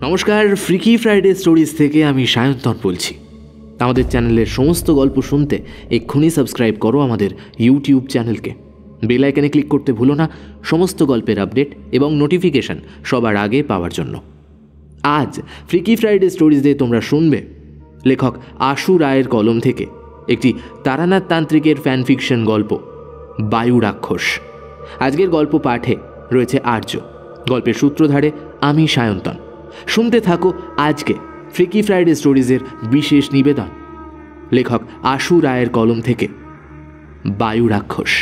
নমস্কার, freaky Friday stories থেকে আমি সায়ন্তন বলছি। আমাদের চ্যানেলের সমস্ত গল্প শুনতে এক্ষুনি সাবস্ক্রাইব করো আমাদের ইউটিউব চ্যানেলকে। বেল আইকনে ক্লিক করতে ভুলো না সমস্ত গল্পের আপডেট এবং নোটিফিকেশান সবার আগে পাওয়ার জন্য। আজ ফ্রিকি ফ্রাইডে স্টোরিজে তোমরা শুনবে লেখক আশু রায়ের কলম থেকে একটি তারানাথ তান্ত্রিকের ফ্যান ফিকশন গল্প বায়ু রাক্ষস। আজকের গল্প পাঠে রয়েছে আর্য, গল্পের সূত্রধারে আমি সায়ন্তন। শুনতে থাকো আজকে ফ্রিকি ফ্রাইডে স্টোরিজের বিশেষ নিবেদন লেখক আশু রায়ের কলম থেকে বায়ু রাক্ষস।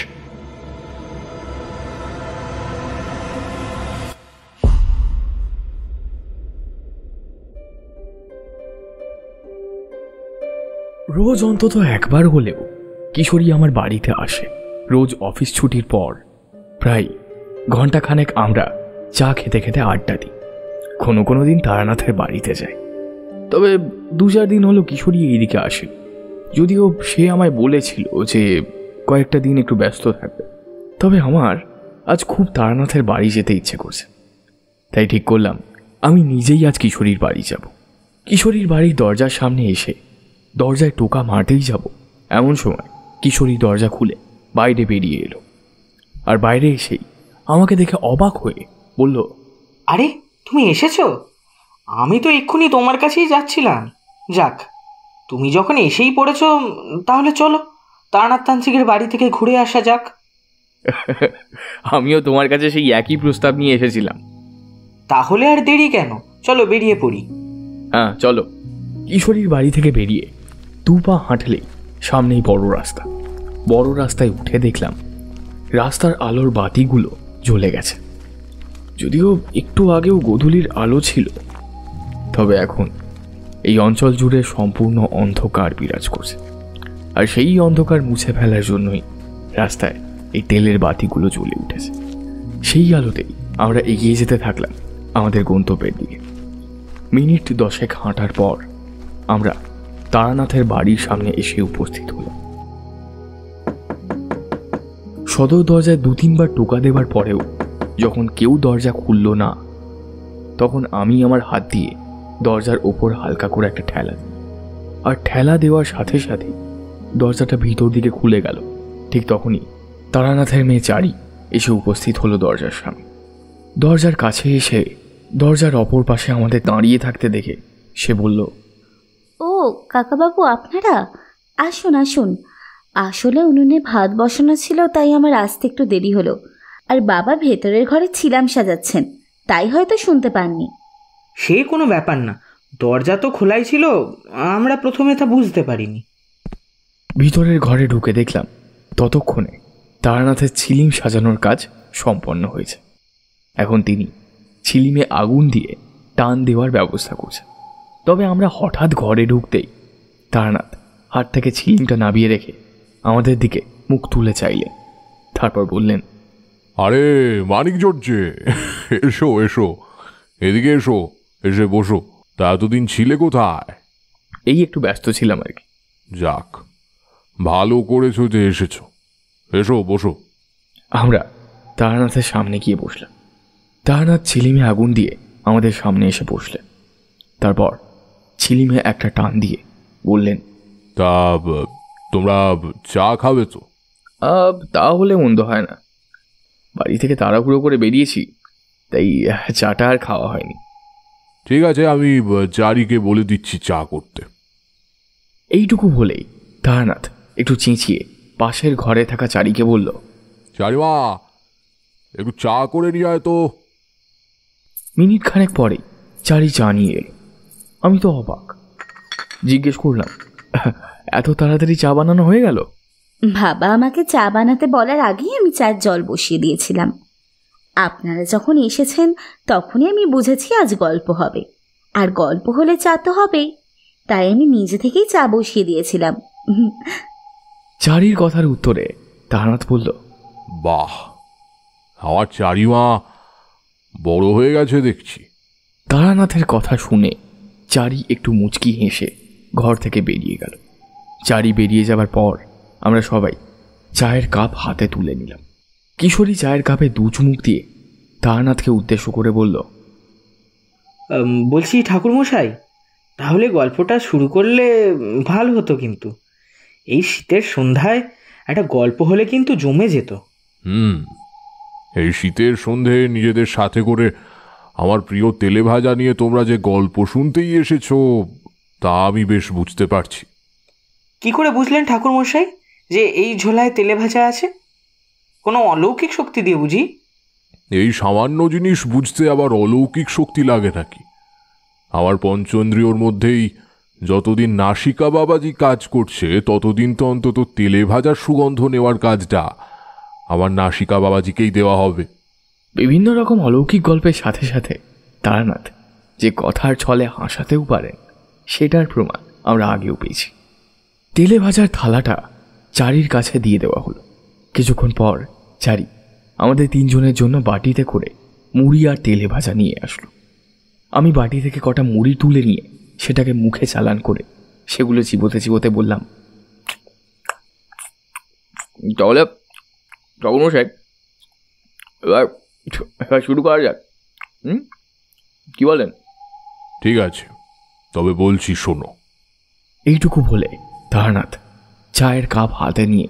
রোজ অন্তত একবার হলেও কিশোরী আমার বাড়িতে আসে। রোজ অফিস ছুটির পর প্রায় ঘন্টাখানেক আমরা চা খেতে খেতে আড্ডা দিই। কোনো কোনো দিন তারানাথের বাড়িতে যাই, তবে 2-4 দিন হলো কিশোরী এইদিকে আসে। যদিও সে আমায় বলেছিল যে কয়েকটা দিন একটু ব্যস্ত থাকবে, তবে আমার আজ খুব তারানাথের বাড়ি যেতে ইচ্ছে করছে। তাই ঠিক করলাম আমি নিজেই আজ কিশোরীর বাড়ি যাব। কিশোরীর বাড়ির দরজার সামনে এসে দরজায় টোকা মারতেই যাব, এমন সময় কিশোরী দরজা খুলে বাইরে বেরিয়ে এলো। আর বাইরে এসেই আমাকে দেখে অবাক হয়ে বলল, আরে তুমি এসেছো? আমি তো এক্ষুনি তোমার কাছেই যাচ্ছিলাম। যাক, তুমি যখন এসেই পড়েছো তাহলে চলো তারানাথ তান্ত্রিকের বাড়ি থেকে ঘুরে আসা যাক। আমিও তোমার কাছে সেই একই প্রস্তাব নিয়ে এসেছিলাম। তাহলে আর দেরি কেন, চলো বেরিয়ে পড়ি। হ্যাঁ চলো। কিশোরীর বাড়ি থেকে বেরিয়ে 2 পা হাঁটলেই সামনেই বড় রাস্তা। বড় রাস্তায় উঠে দেখলাম রাস্তার আলোর বাতিগুলো জ্বলে গেছে। যদিও একটু আগেও গোধূলির আলো ছিল, তবে এখন এই অঞ্চল জুড়ে সম্পূর্ণ অন্ধকার বিরাজ করছে। আর সেই অন্ধকার মুছে ফেলার জন্যই রাস্তায় এই তেলের বাতিগুলো জ্বলে উঠেছে। সেই আলোতেই আমরা এগিয়ে যেতে থাকলাম আমাদের গন্তব্যের দিকে। মিনিট 10 হাঁটার পর আমরা তারানাথের বাড়ির সামনে এসে উপস্থিত হলাম। সদর দরজায় 2-3 বার টোকা দেবার পরেও যখন কেউ দরজা খুলল না, তখন আমি আমার হাত দিয়ে দরজার ওপর হালকা করে একটা ঠেলা দিই। আর ঠেলা দেওয়ার সাথে সাথে দরজাটা ভিতর দিকে খুলে গেল। ঠিক তখনই তারানাথের মেয়ে চারি এসে উপস্থিত হলো দরজার সামনে। দরজার কাছে এসে দরজার অপর পাশে আমাদের দাঁড়িয়ে থাকতে দেখে সে বলল, ও কাকাবাবু, আপনারা আসুন আসুন। আসলে উনুনে ভাত বসানো ছিল, তাই আমার আসতে একটু দেরি হলো। আর বাবা ভেতরের ঘরে ছিলাম সাজাচ্ছেন, তাই হয়তো শুনতে পাননি। সে কোনো ব্যাপার না, দরজা তো খোলাই ছিল, আমরা প্রথমে তা বুঝতে পারিনি। ভিতরের ঘরে ঢুকে দেখলাম ততক্ষণে তারানাথের ছিলিম সাজানোর কাজ সম্পন্ন হয়েছে। এখন তিনি ছিলিমে আগুন দিয়ে টান দেওয়ার ব্যবস্থা করছেন। তবে আমরা হঠাৎ ঘরে ঢুকতেই তারানাথ হাত থেকে ছিলিমটা নামিয়ে রেখে আমাদের দিকে মুখ তুলে চাইলেন। তারপর বললেন, আরে মানিক জড়ছে, এসো এসো, এদিকে এসো, এসে বসো। তা এতদিন ছিলে কোথায়? এই একটু ব্যস্ত ছিলাম আর কি। যাক, ভালো করেছো যে এসেছো। এসো বসো। আমরা তারানাথের সামনে গিয়ে বসলাম। তারানাথ ছিলিমে আগুন দিয়ে আমাদের সামনে এসে বসলেন। তারপর ছিলিমে একটা টান দিয়ে বললেন, তা তোমরা চা খাবে তো? তাহলে মন্দ হয় না। বাড়ি থেকে তাড়াহুড়ো করে বেরিয়েছি, তাই চাটা আর খাওয়া হয়নি। ঠিক আছে, আমি চারিকে বলে দিচ্ছি চা করতে। এইটুকু বলেই তারানাথ একটু চেঁচিয়ে পাশের ঘরে থাকা চারিকে বলল, চারিমা, একটু চা করে নিয়ে আয় তো। মিনিট খানেক পরেই চারি চা নিয়ে এলো। আমি তো অবাক, জিজ্ঞেস করলাম, এত তাড়াতাড়ি চা বানানো হয়ে গেল? বাবা আমাকে চা বানাতে বলার আগেই আমি চার জল বসিয়ে দিয়েছিলাম। আপনারা যখন এসেছেন তখনই আমি বুঝেছি আজ গল্প হবে, আর গল্প হলে চা তো হবেই, তাই আমি নিজে থেকেই চা বসিয়ে দিয়েছিলাম। চারির কথার উত্তরে তারানাথ বলল, বাহ, আমার চারিমা বড় হয়ে গেছে দেখছি। তারানাথের কথা শুনে চারি একটু মুচকি হেসে ঘর থেকে বেরিয়ে গেল। চারি বেরিয়ে যাবার পর আমরা সবাই চায়ের কাপ হাতে তুলে নিলাম। কিশোরী চায়ের কাপে 2 চুমুক দিয়ে তারানাথকে উদ্দেশ্য করে বলল, বলছি ঠাকুরমশাই, তাহলে গল্পটা শুরু করলে ভালো হতো। কিন্তু এই শীতের সন্ধ্যায় একটা গল্প হলে কিন্তু জমে যেত। এই শীতের সন্ধে নিজেদের সাথে করে আমার প্রিয় তেলে ভাজা নিয়ে তোমরা যে গল্প শুনতেই এসেছো তা আমি বেশ বুঝতে পারছি। কি করে বুঝলেন ঠাকুরমশাই যে এই ঝোলায় তেলে ভাজা আছে? কোনো অলৌকিক শক্তি দিয়ে বুঝি? এই সামান্য জিনিস বুঝতে আবার অলৌকিক শক্তি লাগে নাকি? আমার পঞ্চেন্দ্রিয়র মধ্যেই যতদিন নাসিকা বাবাজি কাজ করছে ততদিন তো অন্তত তেলে ভাজার সুগন্ধ নেওয়ার কাজটা আমার নাসিকা বাবাজিকেই দেওয়া হবে। বিভিন্ন রকম অলৌকিক গল্পের সাথে সাথে তারানাথ যে কথার ছলে হাসাতেও পারেন সেটার প্রমাণ আমরা আগেও পেয়েছি। তেলে ভাজার থালাটা চারির কাছে দিয়ে দেওয়া হলো। কিছুক্ষণ পর চারি আমাদের তিনজনের জন্য বাটিতে করে মুড়ি আর তেলে ভাজা নিয়ে আসলো। আমি বাটি থেকে কটা মুড়ি তুলে নিয়ে সেটাকে মুখে চালান করে সেগুলো চিবোতে চিবোতে বললাম, তাহলে ঠাকুরমশাই এবার শুরু করা যাক। কি বলেন? ঠিক আছে, তবে বলছি শোনো। এইটুকু বলে তারানাথ চায়ের কাপ হাতে নিয়ে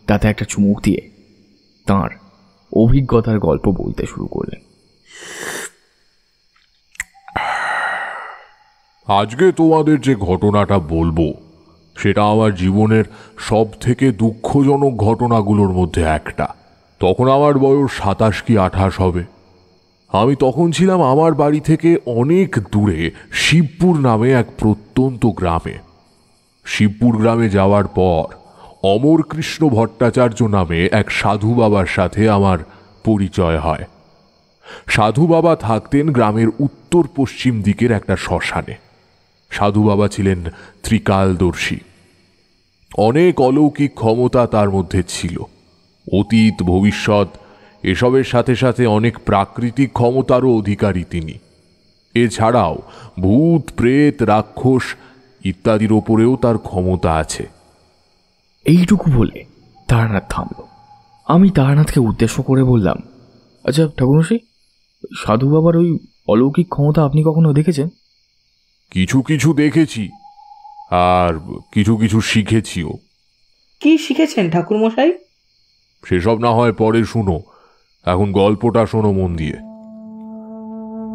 তাতে একটা চুমুক দিয়ে তাঁর অভিজ্ঞতার গল্প বলতে শুরু করলেন। আজকে তোমাদের যে ঘটনাটা বলবো সেটা আমার জীবনের সব থেকে দুঃখজনক ঘটনাগুলোর মধ্যে একটা। তখন আমার বয়স 27 কি 28 হবে। আমি তখন ছিলাম আমার বাড়ি থেকে অনেক দূরে শিবপুর নামে এক প্রত্যন্ত গ্রামে। শিবপুর গ্রামে যাওয়ার পর অমরকৃষ্ণ ভট্টাচার্য নামে এক সাধু বাবার সাথে আমার পরিচয় হয়। সাধু বাবা থাকতেন গ্রামের উত্তর পশ্চিম দিকের একটা শ্মশানে। সাধু বাবা ছিলেন ত্রিকালদর্শী। অনেক অলৌকিক ক্ষমতা তার মধ্যে ছিল। অতীত ভবিষ্যৎ এসবের সাথে সাথে অনেক প্রাকৃতিক ক্ষমতারও অধিকারী তিনি। এছাড়াও ভূত প্রেত রাক্ষস ইত্যাদির ওপরেও তার ক্ষমতা আছে। এইটুকু বলে তারানাথ থামল। আমি তারানাথকে উদ্দেশ্য করে বললাম, আচ্ছা ঠাকুরমশাই, সাধু বাবার ওই অলৌকিক ক্ষমতা আপনি কখনো দেখেছেন? কিছু কিছু দেখেছি আর কিছু কিছু শিখেছিও। কি শিখেছেন ঠাকুরমশাই? সেসব না হয় পরে শুনো, এখন গল্পটা শোনো মন দিয়ে।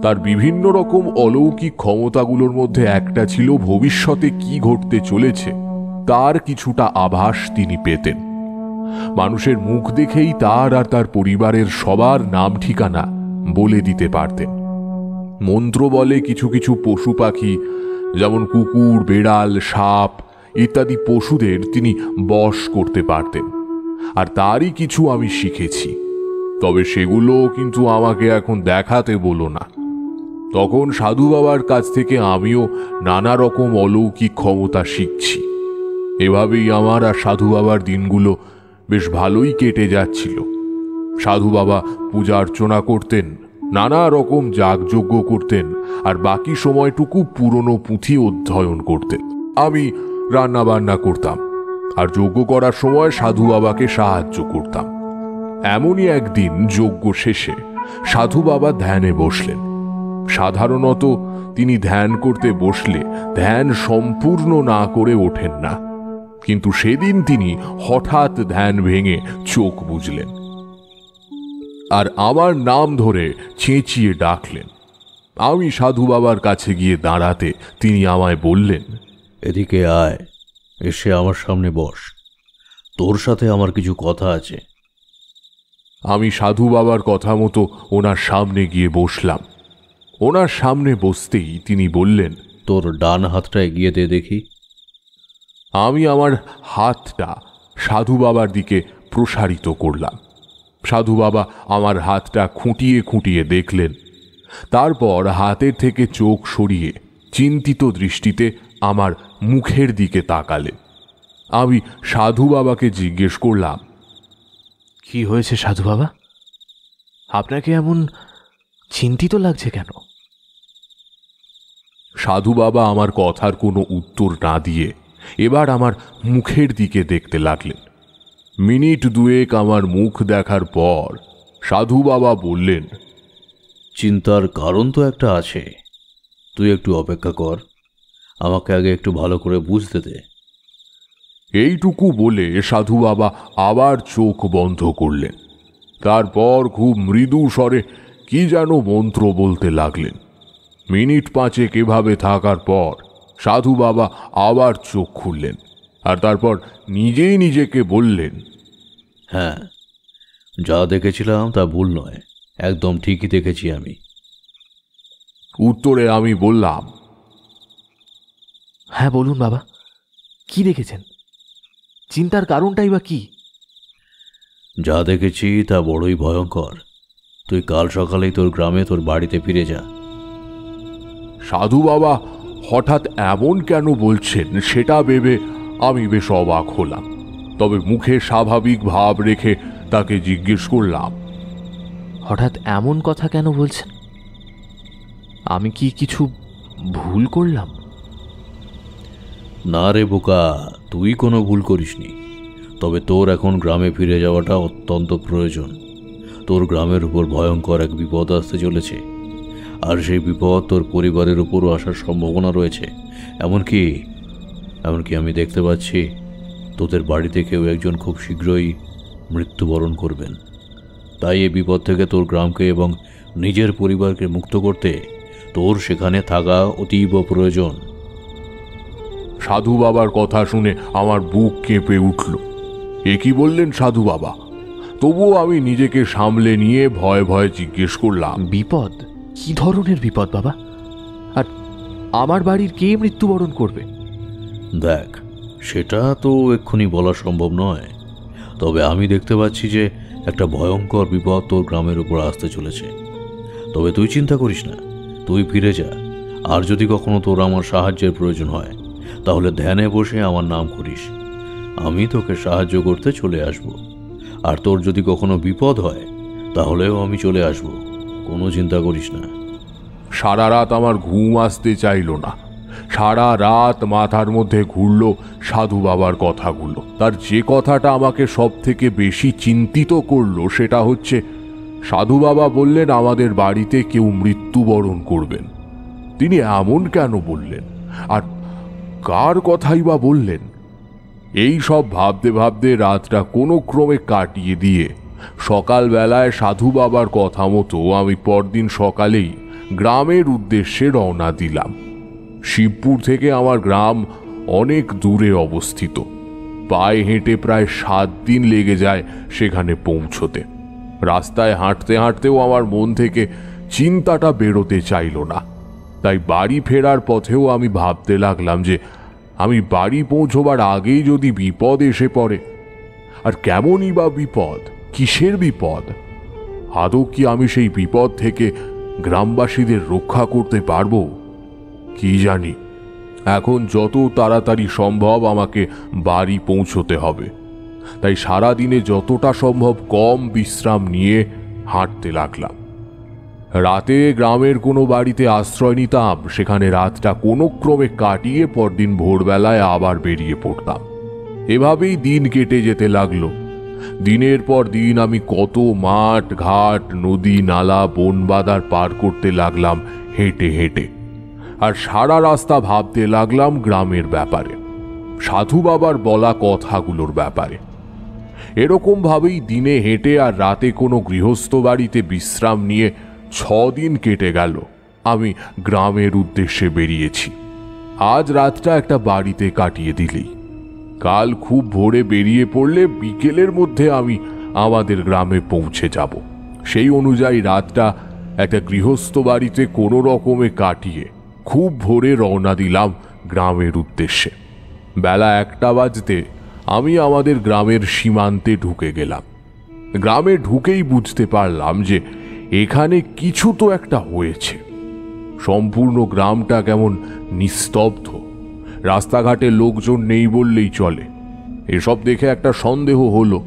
তার বিভিন্ন রকম অলৌকিক ক্ষমতাগুলোর মধ্যে একটা ছিল ভবিষ্যতে কি ঘটতে চলেছে তার কিছুটা আভাস তিনি পেতেন। মানুষের মুখ দেখেই তার আর তার পরিবারের সবার নাম ঠিকানা বলে দিতে পারতেন। মন্ত্র বলে কিছু কিছু পশু পাখি যেমন কুকুর বেড়াল সাপ ইত্যাদি পশুদের তিনি বশ করতে পারতেন। আর তারই কিছু আমি শিখেছি, তবে সেগুলো কিন্তু আমাকে এখন দেখাতে বলো না। তখন সাধু বাবার কাছ থেকে আমিও নানা রকম অলৌকিক ক্ষমতা শিখছি। এভাবেই আমার আর সাধু বাবার দিনগুলো বেশ ভালোই কেটে যাচ্ছিল। সাধু বাবা পূজা অর্চনা করতেন, নানা রকম যাগযজ্ঞ করতেন, আর বাকি সময়টুকু পুরনো পুঁথি অধ্যয়ন করতেন। আমি রান্না বান্না করতাম আর যজ্ঞ করার সময় সাধু বাবাকে সাহায্য করতাম। এমনই একদিন যজ্ঞ শেষে সাধু বাবা ধ্যানে বসলেন। সাধারণত তিনি ধ্যান করতে বসলে ধ্যান সম্পূর্ণ না করে ওঠেন না, কিন্তু সেদিন তিনি হঠাৎ ধ্যান ভেঙে চোখ বুজলেন আর আমার নাম ধরে চেঁচিয়ে ডাকলেন। আমি সাধু বাবার কাছে গিয়ে দাঁড়াতে তিনি আমায় বললেন, এদিকে আয়, এসে আমার সামনে বস, তোর সাথে আমার কিছু কথা আছে। আমি সাধু বাবার কথা মতো ওনার সামনে গিয়ে বসলাম। ওনার সামনে বসতেই তিনি বললেন, তোর ডান হাতটা এগিয়ে দে দেখি। আমি আমার হাতটা সাধু বাবার দিকে প্রসারিত করলাম। সাধু বাবা আমার হাতটা খুঁটিয়ে খুঁটিয়ে দেখলেন, তারপর হাতের থেকে চোখ সরিয়ে চিন্তিত দৃষ্টিতে আমার মুখের দিকে তাকালেন। আমি সাধু বাবাকে জিজ্ঞেস করলাম, কি হয়েছে সাধু বাবা? আপনাকে এমন চিন্তিত লাগছে কেন? সাধু বাবা আমার কথার কোনো উত্তর না দিয়ে এবার আমার মুখের দিকে দেখতে লাগলেন। মিনিট দুয়েক আমার মুখ দেখার পর সাধু বাবা বললেন, চিন্তার কারণ তো একটা আছে, তুই একটু অপেক্ষা কর, আমাকে আগে একটু ভালো করে বুঝতে দে। এইটুকু বলে সাধু বাবা আবার চোখ বন্ধ করলেন। তারপর খুব মৃদু স্বরে কি যেন মন্ত্র বলতে লাগলেন। মিনিট 5 এভাবে থাকার পর সাধু বাবা আবার চোখ খুললেন, আর তারপর নিজেই নিজেকে বললেন, হ্যাঁ, যা দেখেছিলাম তা ভুল নয়, একদম ঠিকই দেখেছি আমি। উত্তরে আমি বললাম, হ্যাঁ বলুন বাবা, কি দেখেছেন? চিন্তার কারণটাই বা কি? যা দেখেছি তা বড়ই ভয়ঙ্কর। তুই কাল সকালেই তোর গ্রামে তোর বাড়িতে ফিরে যা। সাধু বাবা হঠাৎ এমন কেন বলছেন সেটা ভেবে আমি বেশ অবাক হলাম। তবে মুখে স্বাভাবিক ভাব রেখে তাকে জিজ্ঞেস করলাম, হঠাৎ এমন কথা কেন বলছেন? আমি কি কিছু ভুল করলাম? না রে বোকা, তুই কোনো ভুল করিসনি। তবে তোর এখন গ্রামে ফিরে যাওয়াটা অত্যন্ত প্রয়োজন। তোর গ্রামের উপর ভয়ঙ্কর এক বিপদ আসতে চলেছে, আর সেই বিপদ তোর পরিবারের উপরও আসার সম্ভাবনা রয়েছে। এমনকি আমি দেখতে পাচ্ছি তোদের বাড়িতে কেউ একজন খুব শীঘ্রই মৃত্যুবরণ করবেন। তাই এই বিপদ থেকে তোর গ্রামকে এবং নিজের পরিবারকে মুক্ত করতে তোর সেখানে থাকা অতীব প্রয়োজন। সাধু বাবার কথা শুনে আমার বুক কেঁপে উঠল। এ কি বললেন সাধু বাবা? তবুও আমি নিজেকে সামলে নিয়ে ভয়ে ভয়ে জিজ্ঞেস করলাম, বিপদ? কি ধরনের বিপদ বাবা? আর আমার বাড়ির কে মৃত্যুবরণ করবে? দেখ, সেটা তো এক্ষুনি বলা সম্ভব নয়, তবে আমি দেখতে পাচ্ছি যে একটা ভয়ঙ্কর বিপদ তোর গ্রামের উপর আসতে চলেছে। তবে তুই চিন্তা করিস না, তুই ফিরে যা। আর যদি কখনো তোর আমার সাহায্যের প্রয়োজন হয় তাহলে ধ্যানে বসে আমার নাম করিস, আমি তোকে সাহায্য করতে চলে আসব। আর তোর যদি কখনো বিপদ হয় তাহলেও আমি চলে আসব, কোনো চিন্তা করিস না। সারা রাত আমার ঘুম আসতে চাইল না। সারা রাত মাথার মধ্যে ঘুরল সাধু বাবার কথাগুলো। তার যে কথাটা আমাকে সব থেকে বেশি চিন্তিত করলো সেটা হচ্ছে, সাধু বাবা বললেন আমাদের বাড়িতে কেউ মৃত্যুবরণ করবেন। তিনি এমন কেন বললেন, আর কার কথাই বা বললেন? এই সব ভাবতে ভাবতে রাতটা কোনো ক্রমে কাটিয়ে দিয়ে সকালবেলায় সাধু বাবার কথা মতো আমি পরদিন সকালেই গ্রামের উদ্দেশ্যে রওনা দিলাম। শিবপুর থেকে আমার গ্রাম অনেক দূরে অবস্থিত। পায়ে হেঁটে প্রায় 7 দিন লেগে যায় সেখানে পৌঁছতে। রাস্তায় হাঁটতে হাঁটতেও আমার মন থেকে চিন্তাটা বেরোতে চাইল না। তাই বাড়ি ফেরার পথেও আমি ভাবতে লাগলাম যে আমি বাড়ি পৌঁছবার আগেই যদি বিপদ এসে পড়ে। আর কেমনই বা বিপদ, কিসের বিপদ? আদৌ কি আমি সেই বিপদ থেকে গ্রামবাসীদের রক্ষা করতে পারবো? কি জানি। এখন যত তাড়াতাড়ি সম্ভব আমাকে বাড়ি পৌঁছতে হবে। তাই সারাদিনে যতটা সম্ভব কম বিশ্রাম নিয়ে হাঁটতে লাগলাম। রাতে গ্রামের কোনো বাড়িতে আশ্রয় নিতাম, সেখানে রাতটা কোনো ক্রমে কাটিয়ে পরদিন ভোরবেলায় আবার বেরিয়ে পড়তাম। এভাবেই দিন কেটে যেতে লাগলো। দিনের পর দিন আমি কত মাঠ ঘাট, নদী নালা, বন বাদার পার করতে লাগলাম হেঁটে হেঁটে। আর সারা রাস্তা ভাবতে লাগলাম গ্রামের ব্যাপারে, সাধু বাবার বলা কথাগুলোর ব্যাপারে। এরকম ভাবেই দিনে হেঁটে আর রাতে কোনো গৃহস্থ বাড়িতে বিশ্রাম নিয়ে 6 দিন কেটে গেল। আমি গ্রামের উদ্দেশ্যে বেরিয়েছি। আজ রাতটা একটা বাড়িতে কাটিয়ে দিলেই কাল খুব ভোরে বেরিয়ে পড়লে বিকেলের মধ্যে আমি আমাদের গ্রামে পৌঁছে যাব। সেই অনুযায়ী রাতটা একটা গৃহস্থ বাড়িতে কোনো রকমে কাটিয়ে খুব ভোরে রওনা দিলাম গ্রামের উদ্দেশ্যে। বেলা 1টা বাজতে আমি আমাদের গ্রামের সীমান্তে ঢুকে গেলাম। গ্রামে ঢুকেই বুঝতে পারলাম যে এখানে কিছু তো একটা হয়েছে। সম্পূর্ণ গ্রামটা কেমন নিস্তব্ধ, রাস্তাঘাটে লোকজন নেই বললেই চলে। এসব দেখে একটা সন্দেহ হলো,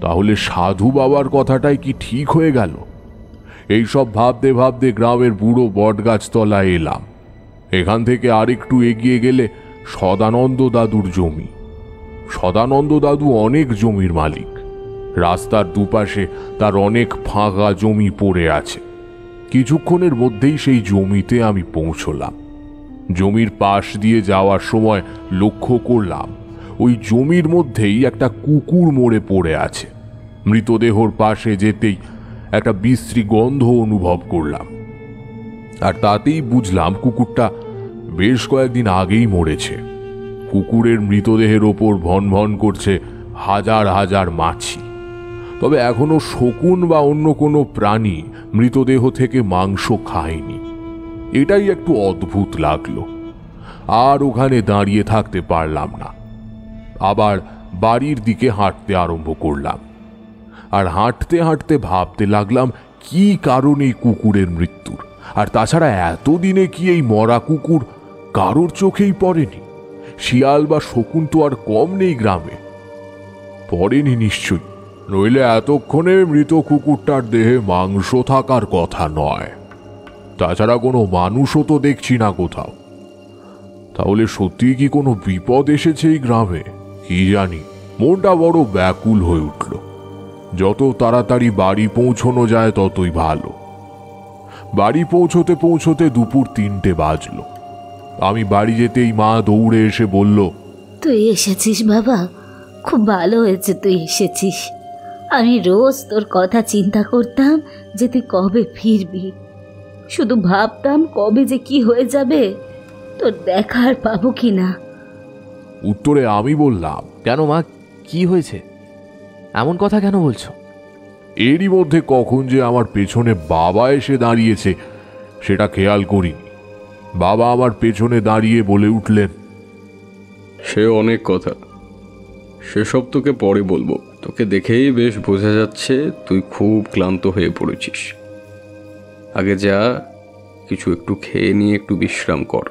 তাহলে সাধু বাবার কথাটাই কি ঠিক হয়ে গেল? এইসব ভাবতে ভাবতে গ্রামের বুড়ো বটগাছতলায় এলাম। এখান থেকে আরেকটু এগিয়ে গেলে সদানন্দ দাদুর জমি। সদানন্দ দাদু অনেক জমির মালিক। রাস্তার দুপাশে তার অনেক ফাঁকা জমি পড়ে আছে। কিছুক্ষণের মধ্যেই সেই জমিতে আমি পৌঁছলাম। জমির পাশ দিয়ে যাওয়ার সময় লক্ষ্য করলাম ওই জমির মধ্যেই একটা কুকুর মরে পড়ে আছে। মৃতদেহর পাশে যেতেই একটা বিশ্রী গন্ধ অনুভব করলাম, আর তাতেই বুঝলাম কুকুরটা বেশ কয়েকদিন আগেই মরেছে। কুকুরের মৃতদেহের ওপর ভন ভন করছে হাজার হাজার মাছি, তবে এখনো শকুন বা অন্য কোনো প্রাণী মৃতদেহ থেকে মাংস খায়নি। এটাই একটু অদ্ভুত লাগলো, আর ওখানে দাঁড়িয়ে থাকতে পারলাম না। আবার বাড়ির দিকে হাঁটতে আরম্ভ করলাম, আর হাঁটতে হাঁটতে ভাবতে লাগলাম কি কারণে কুকুরের মৃত্যুর। আর তাছাড়া এতদিনে কি এই মরা কুকুর কারোর চোখেই পড়েনি? শিয়াল বা শকুন তো আর কম নেই গ্রামে। পড়েনি নিশ্চয়ই, নইলে এতক্ষণে মৃত কুকুরটার দেহে মাংস থাকার কথা নয়। তাছাড়া কোনো মানুষও তো দেখছি না কোথাও। তাহলে সত্যি কি কোনো বিপদ এসেছে এই গ্রামে? কি জানি, মনটা বড় ব্যাকুল হয়ে উঠল। যত তাড়াতাড়ি বাড়ি পৌঁছানো যায় ততই ভালো। বাড়ি পৌঁছতে পৌঁছতে দুপুর 3টে বাজলো। আমি বাড়ি যেতেই মা দৌড়ে এসে বলল, তুই এসেছিস বাবা, খুব ভালো হয়েছে তুই এসেছিস। আমি রোজ তোর কথা চিন্তা করতাম যে তুই কবে ফিরবি। শুধু ভাবতাম কবে যে কি হয়ে যাবে, তোর দেখার পাবো কি না। উত্তরে আমি বললাম, কেন মা, কি হয়েছে? এমন কথা কেন বলছো? এরই মধ্যে কখন যে আমার পেছনে বাবা এসে দাঁড়িয়েছে সেটা খেয়াল করিনি। বাবা আমার পেছনে দাঁড়িয়ে বলে উঠলেন, সে অনেক কথা, সেসব তোকে পরে বলবো। তোকে দেখেই বেশ বোঝা যাচ্ছে তুই খুব ক্লান্ত হয়ে পড়েছিস। আগে যা, কিছু একটু খেয়ে নিয়ে একটু বিশ্রাম কর,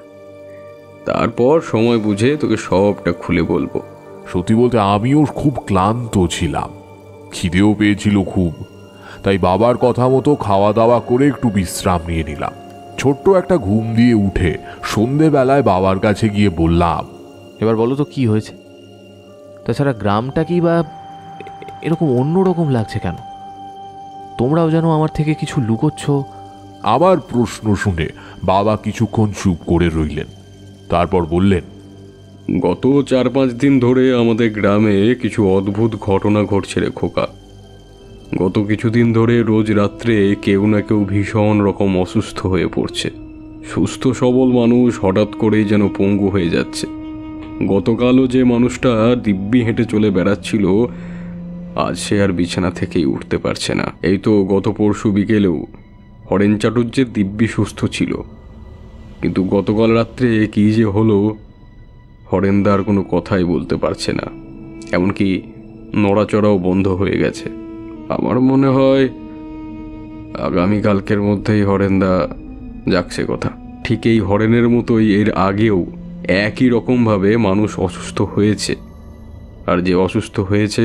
তারপর সময় বুঝে তোকে সবটা খুলে বলবো। সত্যি বলতে আমিও খুব ক্লান্ত ছিলাম, খিদেও পেয়েছিল খুব। তাই বাবার কথা মতো খাওয়া দাওয়া করে একটু বিশ্রাম নিয়ে নিলাম। ছোট্ট একটা ঘুম দিয়ে উঠে সন্ধেবেলায় বাবার কাছে গিয়ে বললাম, এবার বলো তো কি হয়েছে? তাছাড়া গ্রামটা কি বা এরকম অন্যরকম লাগছে কেন? তোমরাও যেন আমার থেকে কিছু লুকোচ্ছ। আমার প্রশ্ন শুনে বাবা কিছুক্ষণ চুপ করে রইলেন, তারপর বললেন, গত 4-5 দিন ধরে আমাদের গ্রামে কিছু অদ্ভুত ঘটনা ঘটছে রে খোকা। গত কিছুদিন ধরে রোজ রাত্রে কেউ না কেউ ভীষণ রকম অসুস্থ হয়ে পড়ছে। সুস্থ সবল মানুষ হঠাৎ করেই যেন পঙ্গু হয়ে যাচ্ছে। গতকালও যে মানুষটা দিব্যি হেঁটে চলে বেড়াচ্ছিল, আজ সে আর বিছানা থেকেই উঠতে পারছে না। এই তো গত পরশু বিকেলেও হরেন চাটুর্যের দিব্যি সুস্থ ছিল, কিন্তু গতকাল রাত্রে কি যে হলো, হরেনদার কোনো কথাই বলতে পারছে না, এমনকি নড়াচড়াও বন্ধ হয়ে গেছে। আমার মনে হয় আগামীকালকের মধ্যেই হরেনদা যাচ্ছে কথা। ঠিক এই হরেনের মতোই এর আগেও একই রকমভাবে মানুষ অসুস্থ হয়েছে, আর যে অসুস্থ হয়েছে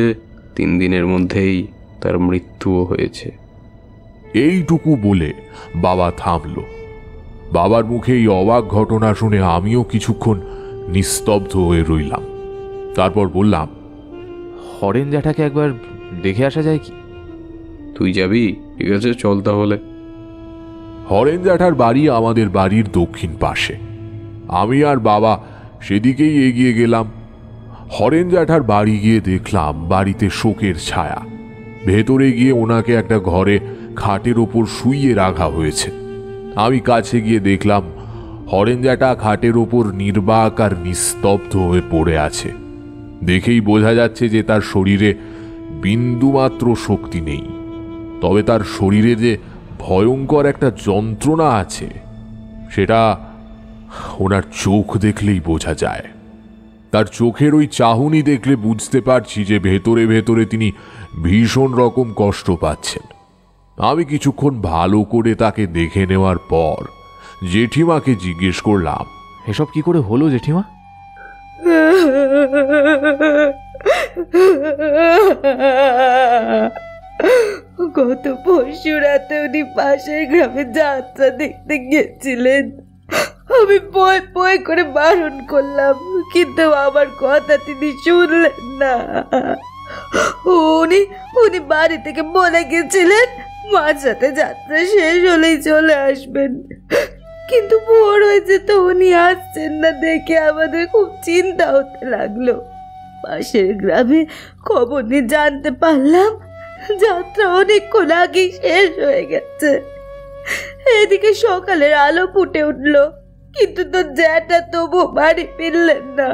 3 দিনের মধ্যেই তার মৃত্যুও হয়েছে। এইটুকু বলে বাবা থামল। বাবার মুখে এই অবাক ঘটনা শুনে আমিও কিছুক্ষণ নিস্তব্ধ হয়ে রইলাম। তারপর বললাম, হরেন জ্যাঠাকে একবার দেখে আসা যায় কি? তুই যাবি? ঠিক আছে, চল তাহলে। হরেন জ্যাঠার বাড়ি আমাদের বাড়ির দক্ষিণ পাশে। আমি আর বাবা সেদিকেই এগিয়ে গেলাম। হরেন জ্যাঠার বাড়ি গিয়ে দেখলাম বাড়িতে শোকের ছায়া। ভেতরে গিয়ে ওনাকে একটা ঘরে খাটের ওপর শুইয়ে রাখা হয়েছে। আমি কাছে গিয়ে দেখলাম হরেন জ্যাঠা খাটের ওপর নির্বাক আর নিস্তব্ধ হয়ে পড়ে আছে। দেখেই বোঝা যাচ্ছে যে তার শরীরে বিন্দুমাত্র শক্তি নেই, তবে তার শরীরে যে ভয়ঙ্কর একটা যন্ত্রণা আছে সেটা ওনার চোখ দেখলেই বোঝা যায়। তার চোখের ওই চাহনি দেখলে বুঝতে পারছি যে ভেতরে ভেতরে তিনি ভীষণ রকম কষ্ট পাচ্ছেন। আমি কিছুক্ষণ ভালো করে তাকে দেখে নেওয়ার পর জেঠিমাকে জিজ্ঞেস করলাম, এসব কি করে হলো জেঠিমা? গত পরশু রাতে উনি পাশের গ্রামে যাত্রা দেখতে গেছিলেন। আমি বই বই করে বারণ করলাম, কিন্তু আমার কথা তিনি শুনলেন না। উনি উনি বাড়ি থেকে বলে গেছিলেন মাঝরাতে যাত্রা শেষ হলেই চলে আসবেন। কিন্তু ভোর হয়েছে তো উনি আসছেন না দেখে আমাদের খুব চিন্তা হতে লাগলো। পাশের গ্রামে খবর নিয়ে জানতে পারলাম যাত্রা অনেকক্ষণ আগেই শেষ হয়ে গেছে। এদিকে সকালের আলো ফুটে উঠলো, কিন্তু তোর জ্যাঠা তবু বাড়ি ফিরলেন না।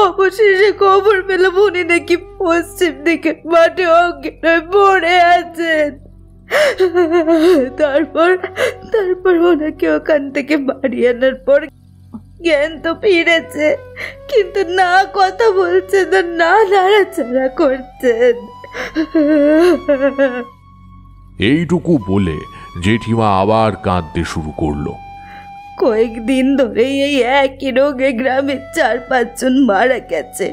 অবশেষে খবর পেলাম উনি নাকি পশ্চিম দিকে মাঠে অজ্ঞান হয়ে পড়ে আছেন। তারপর ওনাকে ওখান থেকে বাড়ি আনার পর জ্ঞান তো ফিরেছে, কিন্তু না কথা বলছেন না নাড়াচাড়া করছেন। এইটুকু বলে জেঠিমা আবার কাঁদতে শুরু করলো। কয়েকদিন ধরেই এই একই রোগে গ্রামের 4-5 জন মারা গেছে।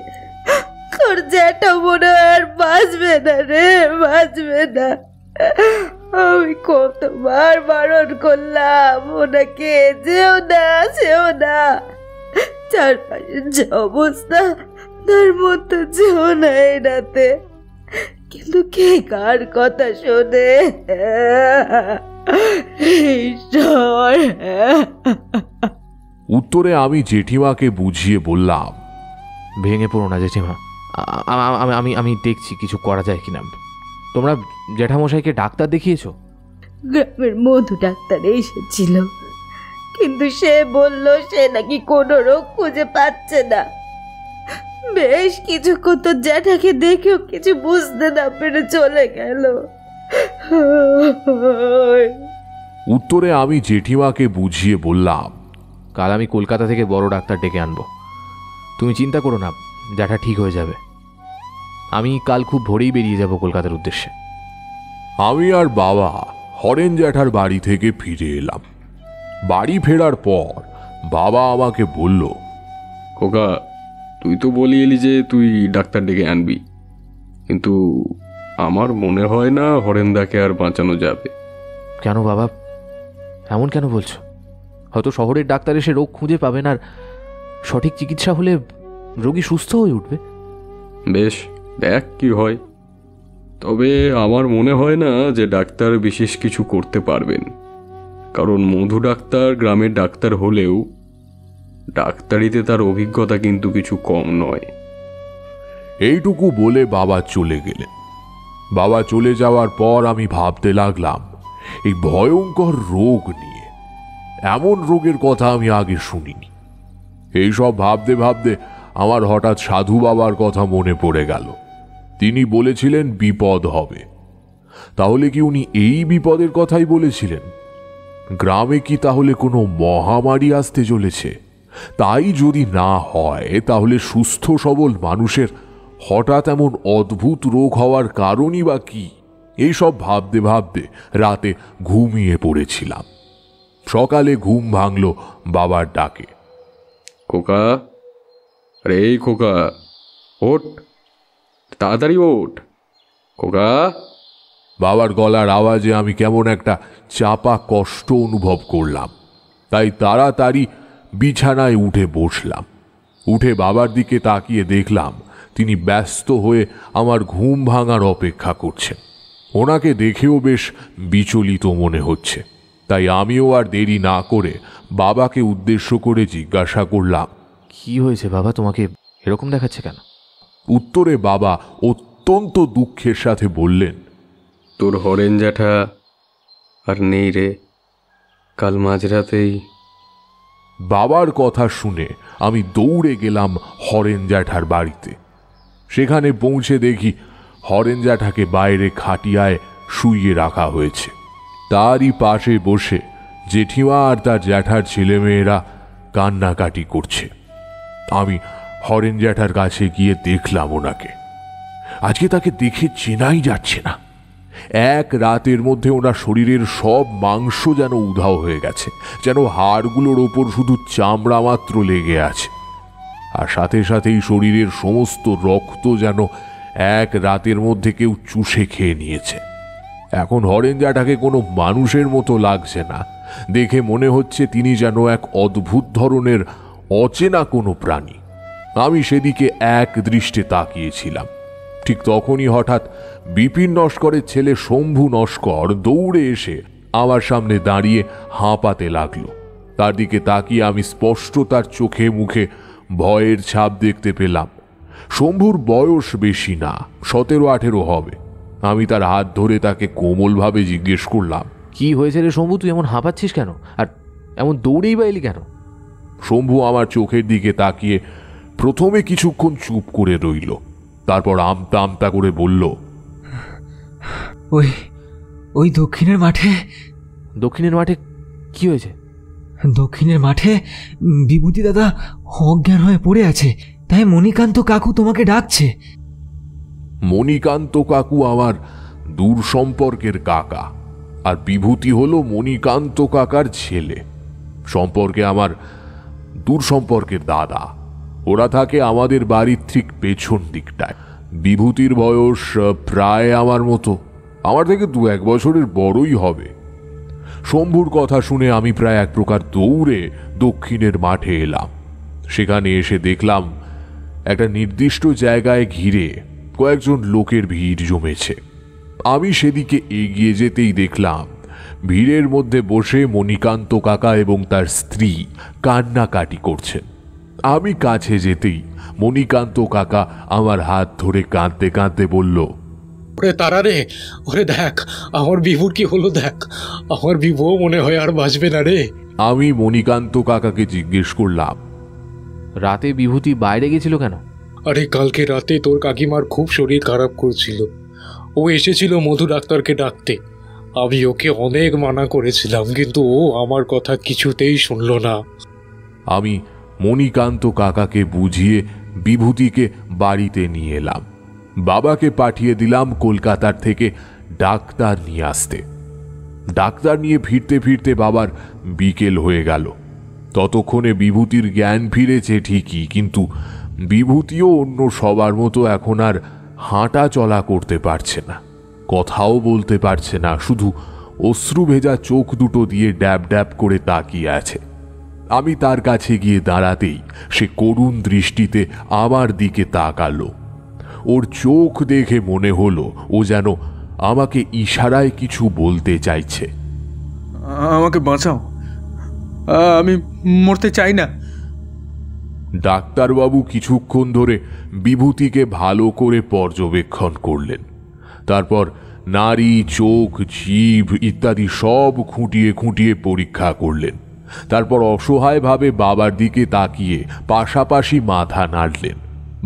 তোর জ্যাঠা মনে হয় আর বাঁচবে না রে, বাঁচবে না। আমি কতবার বারণ করলাম ওনাকে, যেও না যেও না, চারপাশের যে অবস্থা তার মতো যেও না এটাতে, কিন্তু কে কার কথা শোনে। উত্তরে আমি জেঠিমাকে বুঝিয়ে বললাম, ভেঙে পড়ো না জেঠিমা, আমি দেখছি কিছু করা যায় কিনা। তোমরা জ্যাঠামশাইকে ডাক্তার দেখিয়েছো? গ্রামের মধু ডাক্তার এসেছিল, কিন্তু সে বলল সে নাকি কোনো রোগ খুঁজে পাচ্ছে না। বেশ কিছুক্ষণ তো জ্যাঠাকে দেখেও কিছু বুঝতে না পেরে চলে গেল। উত্তরে আমি জেঠিমাকে বুঝিয়ে বললাম, কাল আমি কলকাতা থেকে বড় ডাক্তার ডেকে আনবো, তুমি চিন্তা করো না, জ্যাঠা ঠিক হয়ে যাবে। আমি কাল খুব ভোরেই বেরিয়ে যাব কলকাতার উদ্দেশ্যে। আমি আর বাবা হরেন জ্যাঠার বাড়ি থেকে ফিরে এলাম। বাড়ি ফেরার পর বাবা আমাকে বলল, খোকা, তুই তো বলি এলি যে তুই ডাক্তার ডেকে আনবি, কিন্তু আমার মনে হয় না হরেনদাকে আর বাঁচানো যাবে। কেন বাবা, এমন কেন বলছো? হয়তো শহরের ডাক্তার এসে রোগ খুঁজে পাবেন, আর সঠিক চিকিৎসা হলে রোগী সুস্থ হয়ে উঠবে। বেশ, দেখ কি হয়। তবে আমার মনে হয় না যে ডাক্তার বিশেষ কিছু করতে পারবেন, কারণ মধু ডাক্তার গ্রামের ডাক্তার হলেও ডাক্তারিতে তার অভিজ্ঞতা কিন্তু কিছু কম নয়। এইটুকু বলে বাবা চলে গেলেন। বাবা চলে যাওয়ার পর আমি ভাবতে লাগলাম এই ভয়ঙ্কর রোগ নিয়ে। এমন রোগের কথা আমি আগে শুনিনি। এইসব ভাবতে ভাবতে আমার হঠাৎ সাধু বাবার কথা মনে পড়ে গেল। তিনি বলেছিলেন বিপদ হবে। তাহলে কি উনি এই বিপদের কথাই বলেছিলেন? গ্রামে কি তাহলে কোনো মহামারী আসতে চলেছে? তাই যদি না হয়, তাহলে সুস্থ সবল মানুষের হঠাৎ এমন অদ্ভুত রোগ হওয়ার কারণই বা কি? এইসব ভাবতে ভাবতে রাতে ঘুমিয়ে পড়েছিলাম। সকালে ঘুম ভাঙল বাবার ডাকে। খোকা, আরে এই খোকা, ওঠ, তাড়াতাড়ি ওঠ খোকা। বাবার গলার আওয়াজে আমি কেমন একটা চাপা কষ্ট অনুভব করলাম। তাই তাড়াতাড়ি বিছানায় উঠে বসলাম। উঠে বাবার দিকে তাকিয়ে দেখলাম তিনি ব্যস্ত হয়ে আমার ঘুম ভাঙার অপেক্ষা করছেন। ওনাকে দেখেও বেশ বিচলিত মনে হচ্ছে। তাই আমিও আর দেরি না করে বাবাকে উদ্দেশ্য করে জিজ্ঞাসা করলাম, কি হয়েছে বাবা, তোমাকে এরকম দেখাচ্ছে কেন? উত্তরে বাবা অত্যন্ত দুঃখের সাথে বললেন, তোর হরেন জ্যাঠা আর নেই রে, কাল মাঝরাতেই। বাবার কথা শুনে আমি দৌড়ে গেলাম হরেন জ্যাঠার বাড়িতে। সেখানে পৌঁছে দেখি হরেন জ্যাঠাকে বাইরে খাটিয়ায় শুইয়ে রাখা হয়েছে। তারই পাশে বসে জেঠিমা আর তার জ্যাঠার ছেলেমেয়েরা কান্নাকাটি করছে। আমি হরেন জ্যাঠার কাছে গিয়ে দেখলাম ওনাকে। আজকে তাকে দেখে চেনাই যাচ্ছে না। এক রাতের মধ্যে ওনার শরীরের সব মাংস যেন উধাও হয়ে গেছে, যেন হাড়গুলোর ওপর শুধু চামড়া মাত্র লেগে আছে। আর সাথে সাথেই শরীরের সমস্ত রক্ত যেন এক রাতের মধ্যে কেউ চুষে খেয়ে নিয়েছে। এখন হরেন জ্যাঠাকে কোনো মানুষের মতো লাগছে না। দেখে মনে হচ্ছে তিনি যেন এক অদ্ভুত ধরনের অচেনা কোনো প্রাণী। আমি সেদিকে এক দৃষ্টে তাকিয়েছিলাম। ঠিক তখনই হঠাৎ বিপিন নস্করের ছেলে শম্ভু নস্কর দৌড়ে এসে আমার সামনে দাঁড়িয়ে হাঁপাতে লাগলো। তার দিকে তাকিয়ে আমি স্পষ্ট তার চোখে মুখে ভয়ের ছাপ দেখতে পেলাম। শম্ভুর বয়স বেশি না, 17-18 হবে। আমি তার হাত ধরে তাকে কোমলভাবে জিজ্ঞেস করলাম, কি হয়েছে রে শম্ভু, তুই এমন হাঁপাচ্ছিস কেন, আর এমন দৌড়েই বা এলি কেন? শম্ভু আমার চোখের দিকে তাকিয়ে প্রথমে কিছুক্ষণ চুপ করে রইল, তারপর আমতা আমতা করে বলল, ওই দক্ষিণের মাঠে। দক্ষিণের মাঠে কি হয়েছে? দক্ষিণের মাঠে বিভূতি দাদা অজ্ঞান হয়ে পড়ে আছে, তাই মণিকান্ত কাকু তোমাকে ডাকছে। মণিকান্ত কাকু আমার দূর সম্পর্কের কাকা, আর বিভূতি হলো মণিকান্ত কাকার ছেলে। সম্পর্কে আমার দূর সম্পর্কের দাদা। ওরা থাকে আমাদের বাড়ির ঠিক পেছন দিকটায়। বিভূতির বয়স প্রায় আমার মতো, আমার থেকে 2-1 বছরের বড়ই হবে। শম্ভুর কথা শুনে আমি প্রায় এক প্রকার দৌড়ে দক্ষিণের মাঠে এলাম। সেখানে এসে দেখলাম একটা নির্দিষ্ট জায়গায় ঘিরে কয়েকজন লোকের ভিড় জমেছে। আমি সেদিকে এগিয়ে যেতেই দেখলাম ভিড়ের মধ্যে বসে মণিকান্ত কাকা এবং তার স্ত্রী কান্নাকাটি করছেন। আমি কাছে যেতেই মণিকান্ত কাকা আমার হাত ধরে কাঁদতে কাঁদতে বলল, ওরে তারা রে, ওরে দেখ আমার বিভুর কি হলো, দেখ আমার বিভুও মনে হয় আর বাঁচবে না রে। আমি মণিকান্ত কাকাকে জিজ্ঞেস করলাম, রাতে বিভূতি বাইরে গেছিল কেন? আরে কালকে রাতে তোর কাকিমার খুব শরীর খারাপ করছিল, ও এসেছিল মধু ডাক্তারকে ডাকতে। আমি ওকে অনেক মানা করেছিলাম, কিন্তু ও আমার কথা কিছুতেই শুনলো না। আমি মণিকান্ত কাকাকে বুঝিয়ে বিভূতিকে বাড়িতে নিয়ে এলাম। বাবাকে পাঠিয়ে দিলাম কলকাতার থেকে ডাক্তার নিয়ে আসতে। ডাক্তার নিয়ে ফিরতে ফিরতে বাবার বিকেল হয়ে গেল। ততক্ষণে বিভূতির জ্ঞান ফিরেছে ঠিকই, কিন্তু বিভূতিও অন্য সবার মতো এখন আর হাঁটা চলা করতে পারছে না, কথাও বলতে পারছে না, শুধু অশ্রু ভেজা চোখ দুটো দিয়ে ড্যাব ড্যাব করে তাকিয়ে আছে। আমি তার কাছে গিয়ে দাঁড়াতেই সে করুণ দৃষ্টিতে আমার দিকে তাকালো। ওর চোখ দেখে মনে হলো ও যেন আমাকে ইশারায় কিছু বলতে চাইছে। আমাকে বাঁচাও, আমি মরতে চাই না। ডাক্তারবাবু কিছুক্ষণ ধরে বিভূতিকে ভালো করে পর্যবেক্ষণ করলেন। তারপর নাড়ি, চোখ, জিভ ইত্যাদি সব খুঁটিয়ে খুঁটিয়ে পরীক্ষা করলেন। তারপর অসহায়ভাবে বাবার দিকে তাকিয়ে পাশাপাশি মাথা নাড়লেন।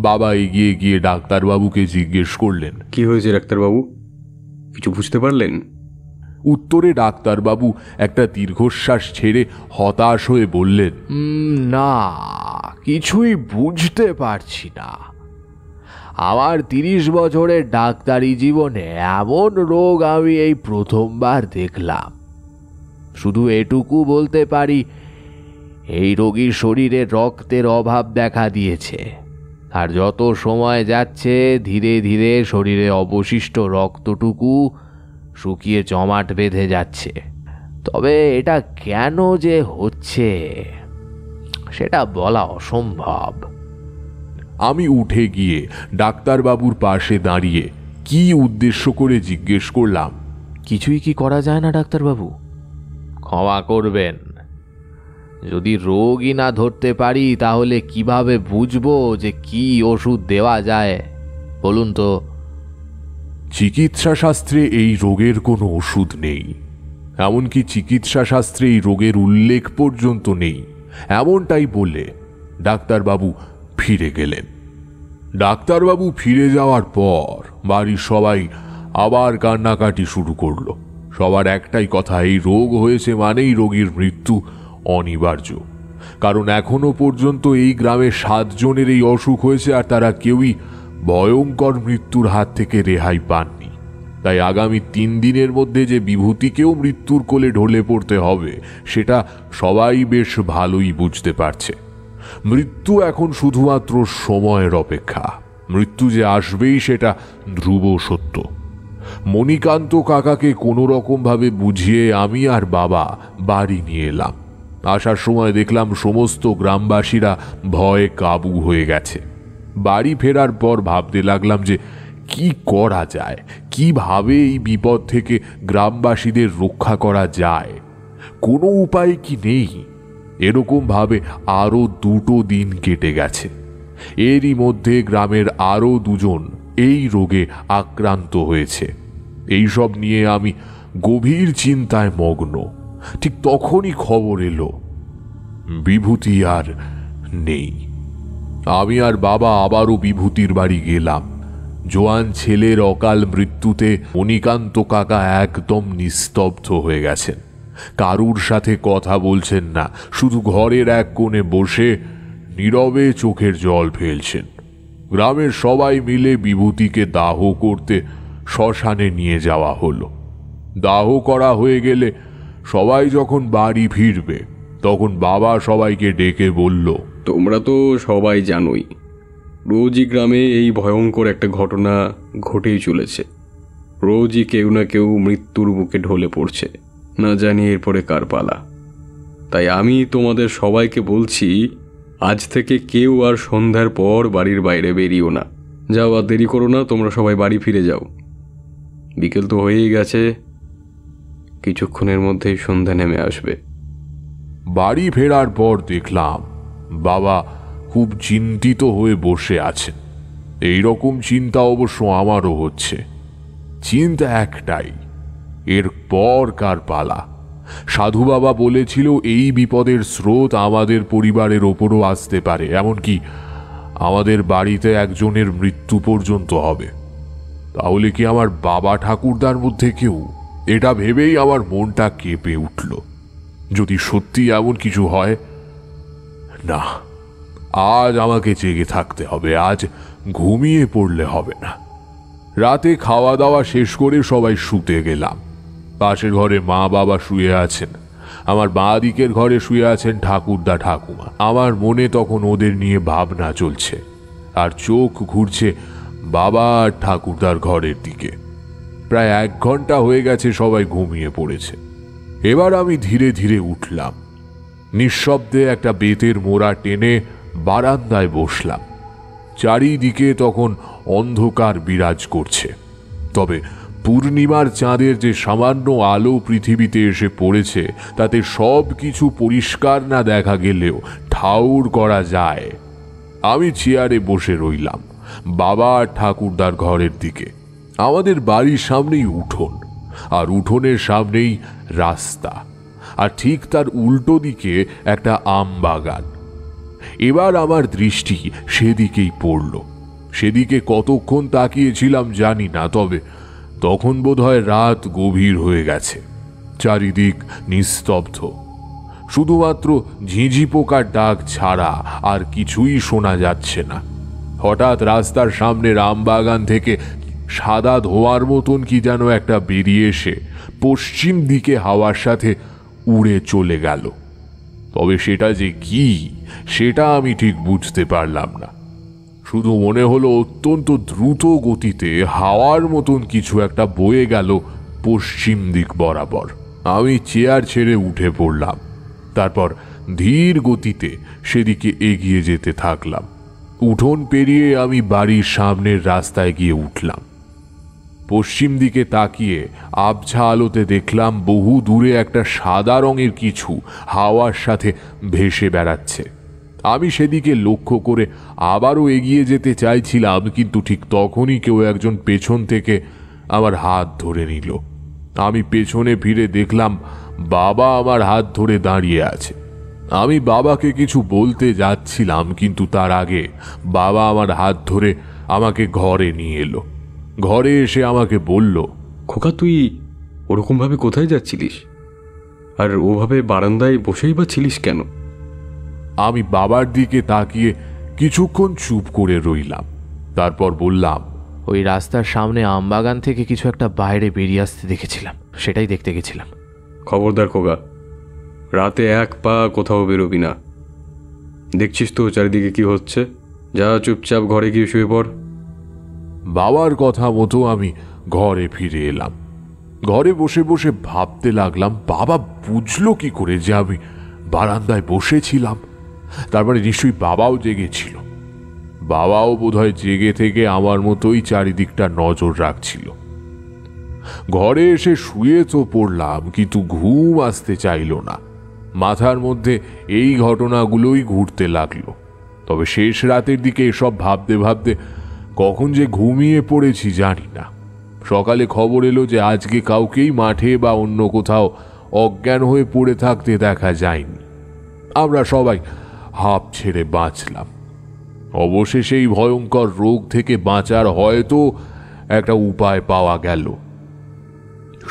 বাবা এগিয়ে গিয়ে ডাক্তারবাবুকে জিজ্ঞেস করলেন, কি হয়েছে ডাক্তারবাবু, কিছু বুঝতে পারলেন? উত্তরে ডাক্তারবাবু একটা দীর্ঘশ্বাস ছেড়ে হতাশ হয়ে বললেন, না, কিছুই বুঝতে পারছি না। আমার 30 বছরের ডাক্তারি জীবনে এমন রোগ আমি এই প্রথমবার দেখলাম। শুধু এটুকু বলতে পারি, এই রোগীর শরীরে রক্তের অভাব দেখা দিয়েছে, আর যত সময় যাচ্ছে ধীরে ধীরে শরীরে অবশিষ্ট রক্তটুকু শুকিয়ে জমাট বেঁধে যাচ্ছে। তবে এটা কেন যে হচ্ছে সেটা বলা অসম্ভব। আমি উঠে গিয়ে ডাক্তারবাবুর পাশে দাঁড়িয়ে কি উদ্দেশ্য করে জিজ্ঞেস করলাম, কিছুই কি করা যায় না ডাক্তারবাবু? ক্ষমা করবেন, যদি রোগই না ধরতে পারি তাহলে কিভাবে বুঝবো যে কি ওষুধ দেওয়া যায় বলুন তো? চিকিৎসা শাস্ত্রে এই রোগের কোনো ওষুধ নেই, এমনকি চিকিৎসা শাস্ত্রে এই রোগের উল্লেখ পর্যন্ত নেই। এমনটাই বলে ডাক্তারবাবু ফিরে গেলেন। ডাক্তারবাবু ফিরে যাওয়ার পর বাড়ির সবাই আবার কান্নাকাটি শুরু করলো। সবার একটাই কথা, এই রোগ হয়েছে মানেই রোগীর মৃত্যু অনিবার্য। কারণ এখনো পর্যন্ত এই গ্রামে 7 জনের এই অসুখ হয়েছে, আর তারা কেউই ভয়ঙ্কর মৃত্যুর হাত থেকে রেহাই পাননি। তাই আগামী 3 দিনের মধ্যে যে বিভূতিকেও মৃত্যুর কোলে ঢলে পড়তে হবে সেটা সবাই বেশ ভালোই বুঝতে পারছে। মৃত্যু এখন শুধুমাত্র সময়ের অপেক্ষা, মৃত্যু যে আসবেই সেটা ধ্রুব সত্য। মণিকান্ত কাকাকে কোনো রকমভাবে বুঝিয়ে আমি আর বাবা বাড়ি নিয়ে এলাম। আসার সময় দেখলাম সমস্ত গ্রামবাসীরা ভয়ে কাবু হয়ে গেছে। বাড়ি ফেরার পর ভাবতে লাগলাম যে কি করা যায়, কিভাবে এই বিপদ থেকে গ্রামবাসীদের রক্ষা করা যায়, কোনো উপায় কি নেই? এরকম ভাবে আরো 2 দিন কেটে গেছে। এরই মধ্যে গ্রামের আরো 2জন এই রোগে আক্রান্ত হয়েছে। এইসব নিয়ে আমি গভীর চিন্তায় মগ্ন। ঠিক তখনই খবর এলো বিভূতি আর নেই। আমি আর বাবা আবারও বিভূতির বাড়ি গেলাম। জোয়ান ছেলের অকাল মৃত্যুতে মণিকান্ত কাকা একদম নিস্তব্ধ হয়ে গেছেন। কারুর সাথে কথা বলছেন না, শুধু ঘরের এক কোণে বসে নীরবে চোখের জল ফেলছেন। গ্রামের সবাই মিলে বিভূতিকে দাহ করতে শ্মশানে নিয়ে যাওয়া হলো। দাহ করা হয়ে গেলে সবাই যখন বাড়ি ফিরবে তখন বাবা সবাইকে ডেকে বলল, তোমরা তো সবাই জানোই রোজই গ্রামে এই ভয়ঙ্কর একটা ঘটনা ঘটেই চলেছে। রোজই কেউ না কেউ মৃত্যুর বুকে ঢলে পড়ছে, না জানি এরপরে কার পালা। তাই আমি তোমাদের সবাইকে বলছি, আজ থেকে কেউ আর সন্ধ্যার পর বাড়ির বাইরে বেরিও না। যাও, আর দেরি করো না, তোমরা সবাই বাড়ি ফিরে যাও। বিকেল তো হয়েই গেছে, কিছুক্ষণের মধ্যেই সন্ধ্যা নেমে আসবে। বাড়ি ফেরার পর দেখলাম বাবা খুব চিন্তিত হয়ে বসে আছেন। এই রকম চিন্তা অবশ্য আমারও হচ্ছে। চিন্তা একটাই, এরপর কার পালা। সাধু বাবা বলেছিল এই বিপদের স্রোত আমাদের পরিবারের ওপরও আসতে পারে, এমনকি আমাদের বাড়িতে একজনের মৃত্যু পর্যন্ত হবে। তাহলে কি আমার বাবা ঠাকুরদার মধ্যে কেউ? এটা ভেবেই আমার মনটা কেঁপে উঠল। যদি সত্যি এমন কিছু হয়, না, আজ আমাকে জেগে থাকতে হবে, আজ ঘুমিয়ে পড়লে হবে না। রাতে খাওয়া দাওয়া শেষ করে সবাই শুতে গেলাম। পাশের ঘরে মা বাবা শুয়ে আছেন, আমার বাঁ দিকের ঘরে শুয়ে আছেন ঠাকুরদা ঠাকুমা। আমার মনে তখন ওদের নিয়ে ভাবনা চলছে, আর চোখ ঘুরছে বাবা আর ঠাকুরদার ঘরের দিকে। প্রায় 1 ঘন্টা হয়ে গেছে সবাই ঘুমিয়ে পড়েছে। এবার আমি ধীরে ধীরে উঠলাম। নিঃশব্দে একটা বেতের মোড়া টেনে বারান্দায় বসলাম। চারিদিকে তখন অন্ধকার বিরাজ করছে, তবে পূর্ণিমার চাঁদের যে সামান্য আলো পৃথিবীতে এসে পড়েছে তাতে সব কিছু পরিষ্কার না দেখা গেলেও ঠাউর করা যায়। আমি চেয়ারে বসে রইলাম, বাবা আর ঠাকুরদার ঘরের দিকে। আমাদের বাড়ির সামনেই উঠোন, আর উঠোনের সামনেই রাস্তা, আর ঠিক তার উল্টো দিকে একটা আম বাগান। এবার আমার দৃষ্টি সেদিকেই পড়ল। সেদিকে কতক্ষণ তাকিয়েছিলাম জানি না, তবে তখন বোধহয় রাত গভীর হয়ে গেছে। চারিদিক নিস্তব্ধ, শুধুমাত্র ঝিঁঝি পোকার ডাক ছাড়া আর কিছুই শোনা যাচ্ছে না। হঠাৎ রাস্তার সামনের আম বাগান থেকে সাদা ধোঁয়ার মতন কি যেন একটা বেরিয়ে এসে পশ্চিম দিকে হাওয়ার সাথে উড়ে চলে গেল। তবে সেটা যে কি, সেটা আমি ঠিক বুঝতে পারলাম না। শুধু মনে হলো অত্যন্ত দ্রুত গতিতে হাওয়ার মতন কিছু একটা বয়ে গেল পশ্চিম দিক বরাবর। আমি চেয়ার ছেড়ে উঠে পড়লাম, তারপর ধীর গতিতে সেদিকে এগিয়ে যেতে থাকলাম। উঠোন পেরিয়ে আমি বাড়ির সামনের রাস্তায় গিয়ে উঠলাম। পশ্চিম দিকে তাকিয়ে আবছা আলোতে দেখলাম বহু দূরে একটা সাদা রঙের কিছু হাওয়ার সাথে ভেসে বেড়াচ্ছে। আমি সেদিকে লক্ষ্য করে আবারও এগিয়ে যেতে চাইছিলাম, কিন্তু ঠিক তখনই কেউ একজন পেছন থেকে আমার হাত ধরে নিল। আমি পেছনে ফিরে দেখলাম বাবা আমার হাত ধরে দাঁড়িয়ে আছে। আমি বাবাকে কিছু বলতে যাচ্ছিলাম, কিন্তু তার আগে বাবা আমার হাত ধরে আমাকে ঘরে নিয়ে এলো। ঘরে এসে আমাকে বলল, খোকা, তুই ওরকমভাবে কোথায় যাচ্ছিলিস? আর ওভাবে বারান্দায় বসেই বা ছিলিস কেন? আমি বাবার দিকে তাকিয়ে কিছুক্ষণ চুপ করে রইলাম। তারপর বললাম, ওই রাস্তার সামনে আমবাগান থেকে কিছু একটা বাইরে বেরিয়ে আসতে দেখেছিলাম, সেটাই দেখতে গেছিলাম। খবরদার খোকা, রাতে 1 পা কোথাও বেরোবি না। দেখছিস তো চারিদিকে কি হচ্ছে? যা, চুপচাপ ঘরে গিয়ে শুয়ে পড়। বাবার কথা মতো আমি ঘরে ফিরে এলাম। ঘরে বসে বসে ভাবতে লাগলাম, বাবা বুঝলো কি করে যে আমি বারান্দায় বসেছিলাম? তার মানে নিশ্চয়ই বাবাও জেগেছিল। বাবাও বোধহয় জেগে থেকে আমার মতোই চারিদিকটা নজর রাখছিল। ঘরে এসে শুয়ে তো পড়লাম, কিন্তু ঘুম আসতে চাইল না। মাথার মধ্যে এই ঘটনাগুলোই ঘুরতে লাগলো। তবে শেষ রাতের দিকে এসব ভাবতে ভাবতে কখন যে ঘুমিয়ে পড়েছি জানি না। সকালে খবর এলো যে আজকে কাউকেই মাঠে বা অন্য কোথাও অজ্ঞান হয়ে পড়ে থাকতে দেখা যায়নি। আমরা সবাই হাঁপ ছেড়ে বাঁচলাম। অবশেষে এই ভয়ঙ্কর রোগ থেকে বাঁচার হয়তো একটা উপায় পাওয়া গেল।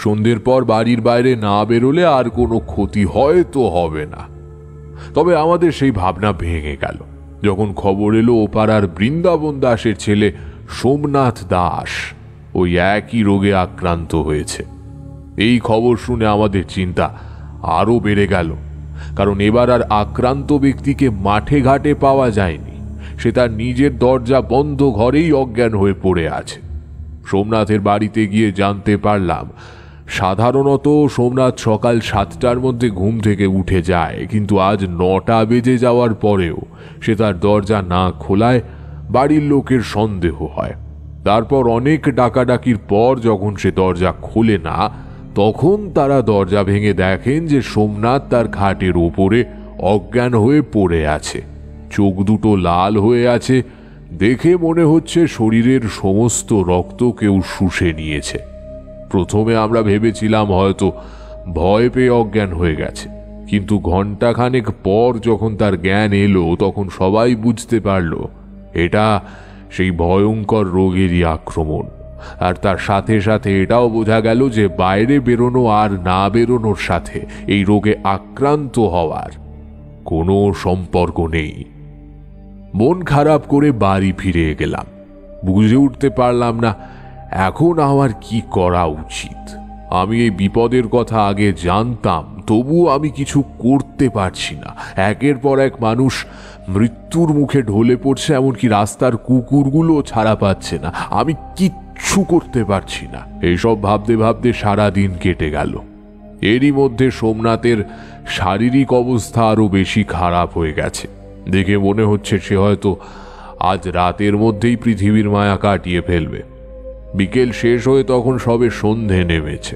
সন্ধ্যের পর বাড়ির বাইরে না বেরোলে আর কোনো ক্ষতি হয়তো হবে না। তবে আমাদের সেই ভাবনা ভেঙে গেল যখন খবর এলো ও পাড়ার বৃন্দাবন দাসের ছেলে সোমনাথ দাস ওই একই রোগে আক্রান্ত হয়েছে। এই খবর শুনে আমাদের চিন্তা আরও বেড়ে গেল, কারণ এবার আর আক্রান্ত ব্যক্তিকে মাঠে ঘাটে পাওয়া যায়নি। সে তার নিজের দরজা বন্ধ ঘরেই অজ্ঞান হয়ে পড়ে আছে। সোমনাথের বাড়িতে গিয়ে জানতে পারলাম, সাধারণত সোমনাথ সকাল 7টার মধ্যে ঘুম থেকে উঠে যায়, কিন্তু আজ 9টা বেজে যাওয়ার পরেও সে তার দরজা না খোলায় বাড়ির লোকের সন্দেহ হয়। তারপর অনেক ডাকাডাকির পর যখন সে দরজা খোলে না, তখন তারা দরজা ভেঙে দেখেন যে সোমনাথ তার খাটের ওপরে অজ্ঞান হয়ে পড়ে আছে। চোখ দুটো লাল হয়ে আছে, দেখে মনে হচ্ছে শরীরের সমস্ত রক্ত কেউ শুষে নিয়েছে। প্রথমে আমরা ভেবেছিলাম হয়তো ভয় পেয়ে অজ্ঞান হয়ে গেছে, কিন্তু ঘণ্টাখানেক পর যখন তার জ্ঞান এলো তখন সবাই বুঝতে পারল এটা সেই ভয়ঙ্কর রোগেরই আক্রমণ। আর তার সাথে সাথে এটাও বোঝা গেল যে বাইরে বেরোনো আর না বেরোনোর সাথে এই রোগে আক্রান্ত হওয়ার কোনো সম্পর্ক নেই। মন খারাপ করে বাড়ি ফিরে গেলাম। বুঝে উঠতে পারলাম না এখন আমার কি করা উচিত। আমি এই বিপদের কথা আগে জানতাম, তবুও আমি কিছু করতে পারছি না। একের পর এক মানুষ মৃত্যুর মুখে ঢলে পড়ছে, এমনকি রাস্তার কুকুরগুলো ছাড়া পাচ্ছে না। আমি কিচ্ছু করতে পারছি না। এইসব ভাবতে ভাবতে সারা দিন কেটে গেল। এরই মধ্যে সোমনাথের শারীরিক অবস্থা আরো বেশি খারাপ হয়ে গেছে। দেখে মনে হচ্ছে সে হয়তো আজ রাতের মধ্যেই পৃথিবীর মায়া কাটিয়ে ফেলবে। বিকেল শেষ হয়ে তখন সবে সন্ধে নেমেছে।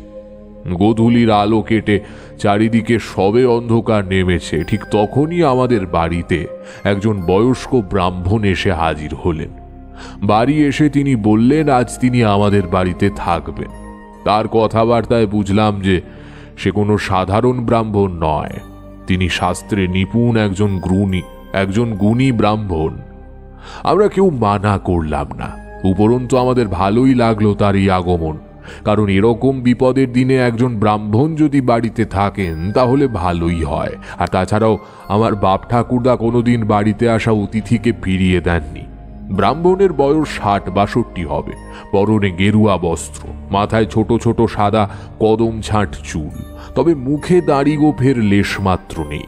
গোধূলির আলো কেটে চারিদিকে সবে অন্ধকার নেমেছে। ঠিক তখনই আমাদের বাড়িতে একজন বয়স্ক ব্রাহ্মণ এসে হাজির হলেন। বাড়ি এসে তিনি বললেন আজ তিনি আমাদের বাড়িতে থাকবেন। তার কথাবার্তায় বুঝলাম যে সে কোনো সাধারণ ব্রাহ্মণ নয়, তিনি শাস্ত্রে নিপুণ একজন গুণী ব্রাহ্মণ। আমরা কেউ মানা করলাম না, উপরন্তু আমাদের ভালোই লাগলো তার এই আগমন, কারণ এরকম বিপদের দিনে একজন ব্রাহ্মণ যদি বাড়িতে থাকেন তাহলে ভালোই হয়। আর তাছাড়াও আমার বাপ ঠাকুরদা কোনোদিন বাড়িতে আসা অতিথিকে ফিরিয়ে দেননি। ব্রাহ্মণের বয়স 60-62 হবে, পরনে গেরুয়া বস্ত্র, মাথায় ছোট ছোট সাদা কদম ছাঁট চুল, তবে মুখে দাড়ি গোঁফের লেশমাত্র নেই।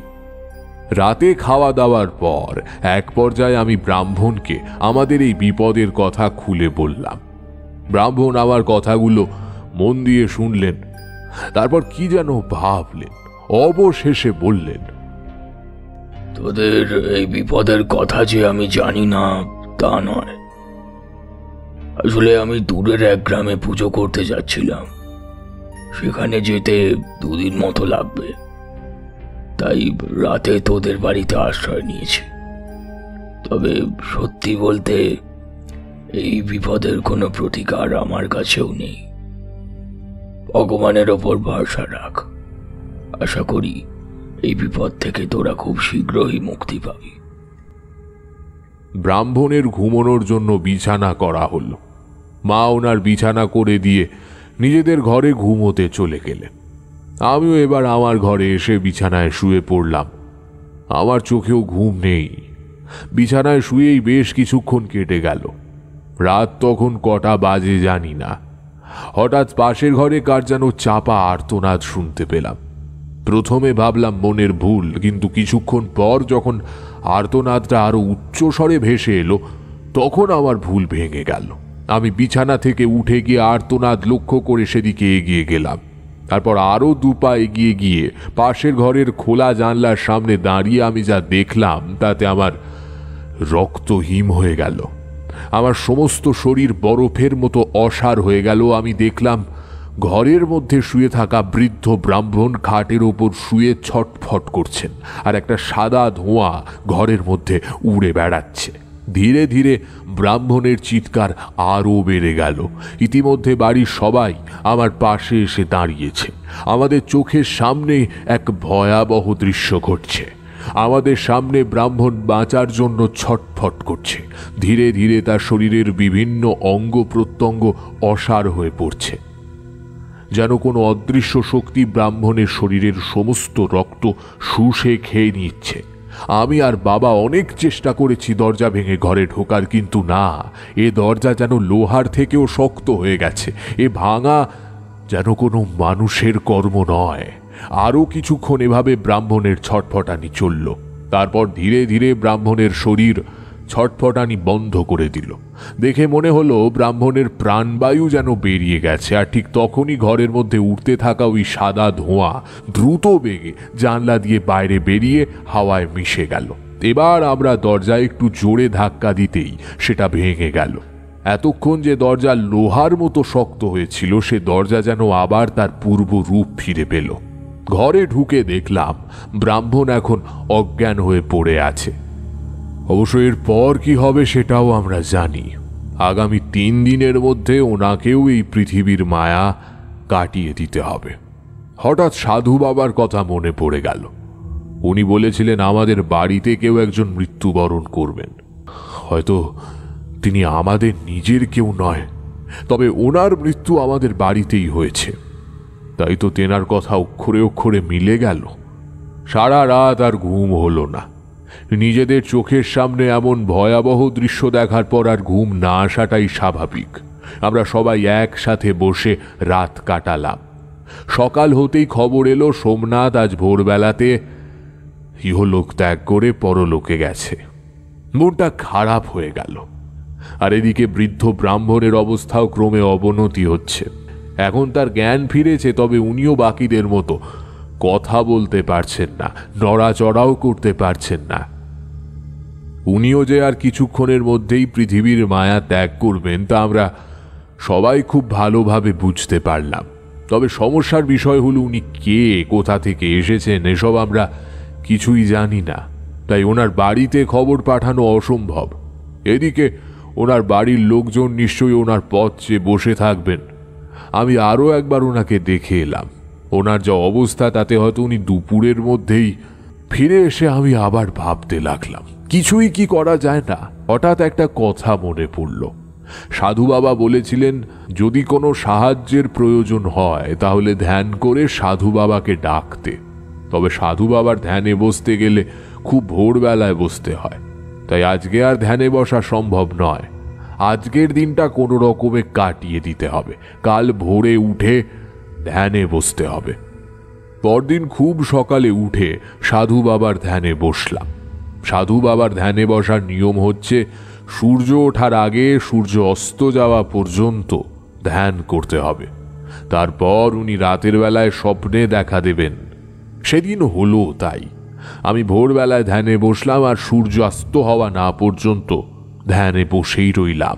রাতে খাওয়া দাওয়ার পর এক পর্যায়ে আমি ব্রাহ্মণকে আমাদের এই বিপদের কথা খুলে বললাম। ব্রাহ্মণ আমার কথাগুলো মন দিয়ে শুনলেন, তারপর কি যেন ভাবলেন, অবশেষে বললেন, তোদের এই বিপদের কথা যে আমি জানি না তা নয়। আসলে আমি দূরের এক গ্রামে পুজো করতে যাচ্ছিলাম, সেখানে যেতে 2 দিন মতো লাগবে, তাই রাতে তোদের বাড়িতে আশ্রয় নিয়েছি। তবে সত্যি বলতে এই বিপদের কোনো প্রতিকার আমার কাছেও নেই। ভগবানের ওপর ভরসা রাখ, আশা করি এই বিপদ থেকে তোরা খুব শীঘ্রই মুক্তি পাবি। ব্রাহ্মণের ঘুমানোর জন্য বিছানা করা হলো। মা ওনার বিছানা করে দিয়ে নিজেদের ঘরে ঘুমোতে চলে গেলেন। আমিও এবার আমার ঘরে এসে বিছানায় শুয়ে পড়লাম। আমার চোখেও ঘুম নেই। বিছানায় শুয়েই বেশ কিছুক্ষণ কেটে গেল। রাত তখন কটা বাজে জানি না। হঠাৎ পাশের ঘরে কার যেন চাপা আর্তনাদ শুনতে পেলাম। প্রথমে ভাবলাম মনের ভুল, কিন্তু কিছুক্ষণ পর যখন আর্তনাদটা আরো উচ্চস্বরে ভেসে এলো তখন আমার ভুল ভেঙে গেল। আমি বিছানা থেকে উঠে গিয়ে আর্তনাদ লক্ষ্য করে সেদিকে এগিয়ে গেলাম। তারপর আরো 2 পা এগিয়ে গিয়ে পাশের ঘরের খোলা জানলার সামনে দাঁড়িয়ে আমি যা দেখলাম তাতে আমার রক্তহীন হয়ে গেল। আমার সমস্ত শরীর বরফের মতো অসাড় হয়ে গেল। আমি দেখলাম ঘরের মধ্যে শুয়ে থাকা বৃদ্ধ ব্রাহ্মণ খাটের ওপর শুয়ে ছটফট করছেন, আর একটা সাদা ধোঁয়া ঘরের মধ্যে উড়ে বেড়াচ্ছে। ধীরে ধীরে ব্রাহ্মণের চিৎকার আরও বেড়ে গেল। ইতিমধ্যে বাড়ির সবাই আমার পাশে এসে দাঁড়িয়েছে। আমাদের চোখের সামনে এক ভয়াবহ দৃশ্য ঘটছে। আমাদের সামনে ব্রাহ্মণ বাঁচার জন্য ছটফট করছে। ধীরে ধীরে তার শরীরের বিভিন্ন অঙ্গ প্রত্যঙ্গ অসাড় হয়ে পড়ছে, যেন কোনো অদৃশ্য শক্তি ব্রাহ্মণের শরীরের সমস্ত রক্ত শুষে খেয়ে নিচ্ছে। আমি আর বাবা অনেক চেষ্টা করেছি দরজা ভেঙে ঘরে ঢোকার, কিন্তু না, এ দরজা যেন লোহার থেকেও শক্ত হয়ে গেছে। এ ভাঙা যেন কোনো মানুষের কর্ম নয়। আরও কিছুক্ষণ এভাবে ব্রাহ্মণের ছটফটানি চলল। তারপর ধীরে ধীরে ব্রাহ্মণের শরীর ছটফটানি বন্ধ করে দিল। দেখে মনে হলো ব্রাহ্মণের প্রাণবায়ু যেন বেরিয়ে গেছে। আর ঠিক তখনই ঘরের মধ্যে উঠতে থাকা ওই সাদা ধোঁয়া দ্রুত বেগে জানলা দিয়ে বাইরে বেরিয়ে হাওয়ায় মিশে গেল। এবার আমরা দরজায় একটু জোরে ধাক্কা দিতেই সেটা ভেঙে গেল। এতক্ষণ যে দরজা লোহার মতো শক্ত হয়েছিল, সে দরজা যেন আবার তার পূর্ব রূপ ফিরে পেল। ঘরে ঢুকে দেখলাম ব্রাহ্মণ এখন অজ্ঞান হয়ে পড়ে আছে। অবশ্য এর পর কি হবে সেটাও আমরা জানি। আগামী 3 দিনের মধ্যে ওনাকেও এই পৃথিবীর মায়া কাটিয়ে দিতে হবে। হঠাৎ সাধু বাবার কথা মনে পড়ে গেল। উনি বলেছিলেন আমাদের বাড়িতে কেউ একজন মৃত্যুবরণ করবেন। হয়তো তিনি আমাদের নিজের কেউ নয়, তবে ওনার মৃত্যু আমাদের বাড়িতেই হয়েছে। তাই তো তেনার কথা অক্ষরে অক্ষরে মিলে গেল। সারা রাত আর ঘুম হলো না। নিজেদের চোখের সামনে এমন ভয়াবহ দৃশ্য দেখার পর আর ঘুম না আসাটাই স্বাভাবিক। আমরা সবাই একসাথে বসে রাত কাটালাম। সকাল হতেই খবর এলো সোমনাথ আজ ভোরবেলাতে ইহলোক ত্যাগ করে পরলোকে গেছে। মনটা খারাপ হয়ে গেল। আর এদিকে বৃদ্ধ ব্রাহ্মণের অবস্থাও ক্রমে অবনতি হচ্ছে। এখন তার জ্ঞান ফিরেছে, তবে উনিও বাকিদের মতো কথা বলতে পারছেন না, নড়াচড়াও করতে পারছেন না। উনিও যে আর কিছুক্ষণের মধ্যেই পৃথিবীর মায়া ত্যাগ করবেন তা আমরা সবাই খুব ভালোভাবে বুঝতে পারলাম। তবে সমস্যার বিষয় হলো উনি কে, কোথা থেকে এসেছেন এসব আমরা কিছুই জানি না। তাই ওনার বাড়িতে খবর পাঠানো অসম্ভব। এদিকে ওনার বাড়ির লোকজন নিশ্চয়ই ওনার পথ চেয়ে বসে থাকবেন। আমি আরও একবার ওনাকে দেখে এলাম। ওনার যা অবস্থা তাতে হয়তো উনি দুপুরের মধ্যেই ফিরে এসে আমি আবার ভাবতে লাগলাম কিছুই কি করা যায় না। হঠাৎ একটা কথা মনে পড়ল। সাধু বাবা বলেছিলেন যদি কোনো সাহায্যের প্রয়োজন হয় তাহলে ধ্যান করে সাধু বাবাকে ডাকতে। তবে সাধু বাবার ধ্যানে বসতে গেলে খুব ভোরবেলায় বসতে হয়, তাই আজকে আর ধ্যানে বসা সম্ভব নয়। আজকের দিনটা কোনো রকমে কাটিয়ে দিতে হবে। কাল ভোরে উঠে ধ্যানে বসতে হবে। পরদিন খুব সকালে উঠে সাধু বাবার ধ্যানে বসলাম। সাধু বাবার ধ্যানে বসার নিয়ম হচ্ছে সূর্য ওঠার আগে সূর্য অস্ত যাওয়া পর্যন্ত ধ্যান করতে হবে। তারপর উনি রাতের বেলায় স্বপ্নে দেখা দেবেন। সেদিন হলো তাই। আমি ভোরবেলায় ধ্যানে বসলাম আর সূর্য অস্ত হওয়া না পর্যন্ত ধ্যানে বসেই রইলাম।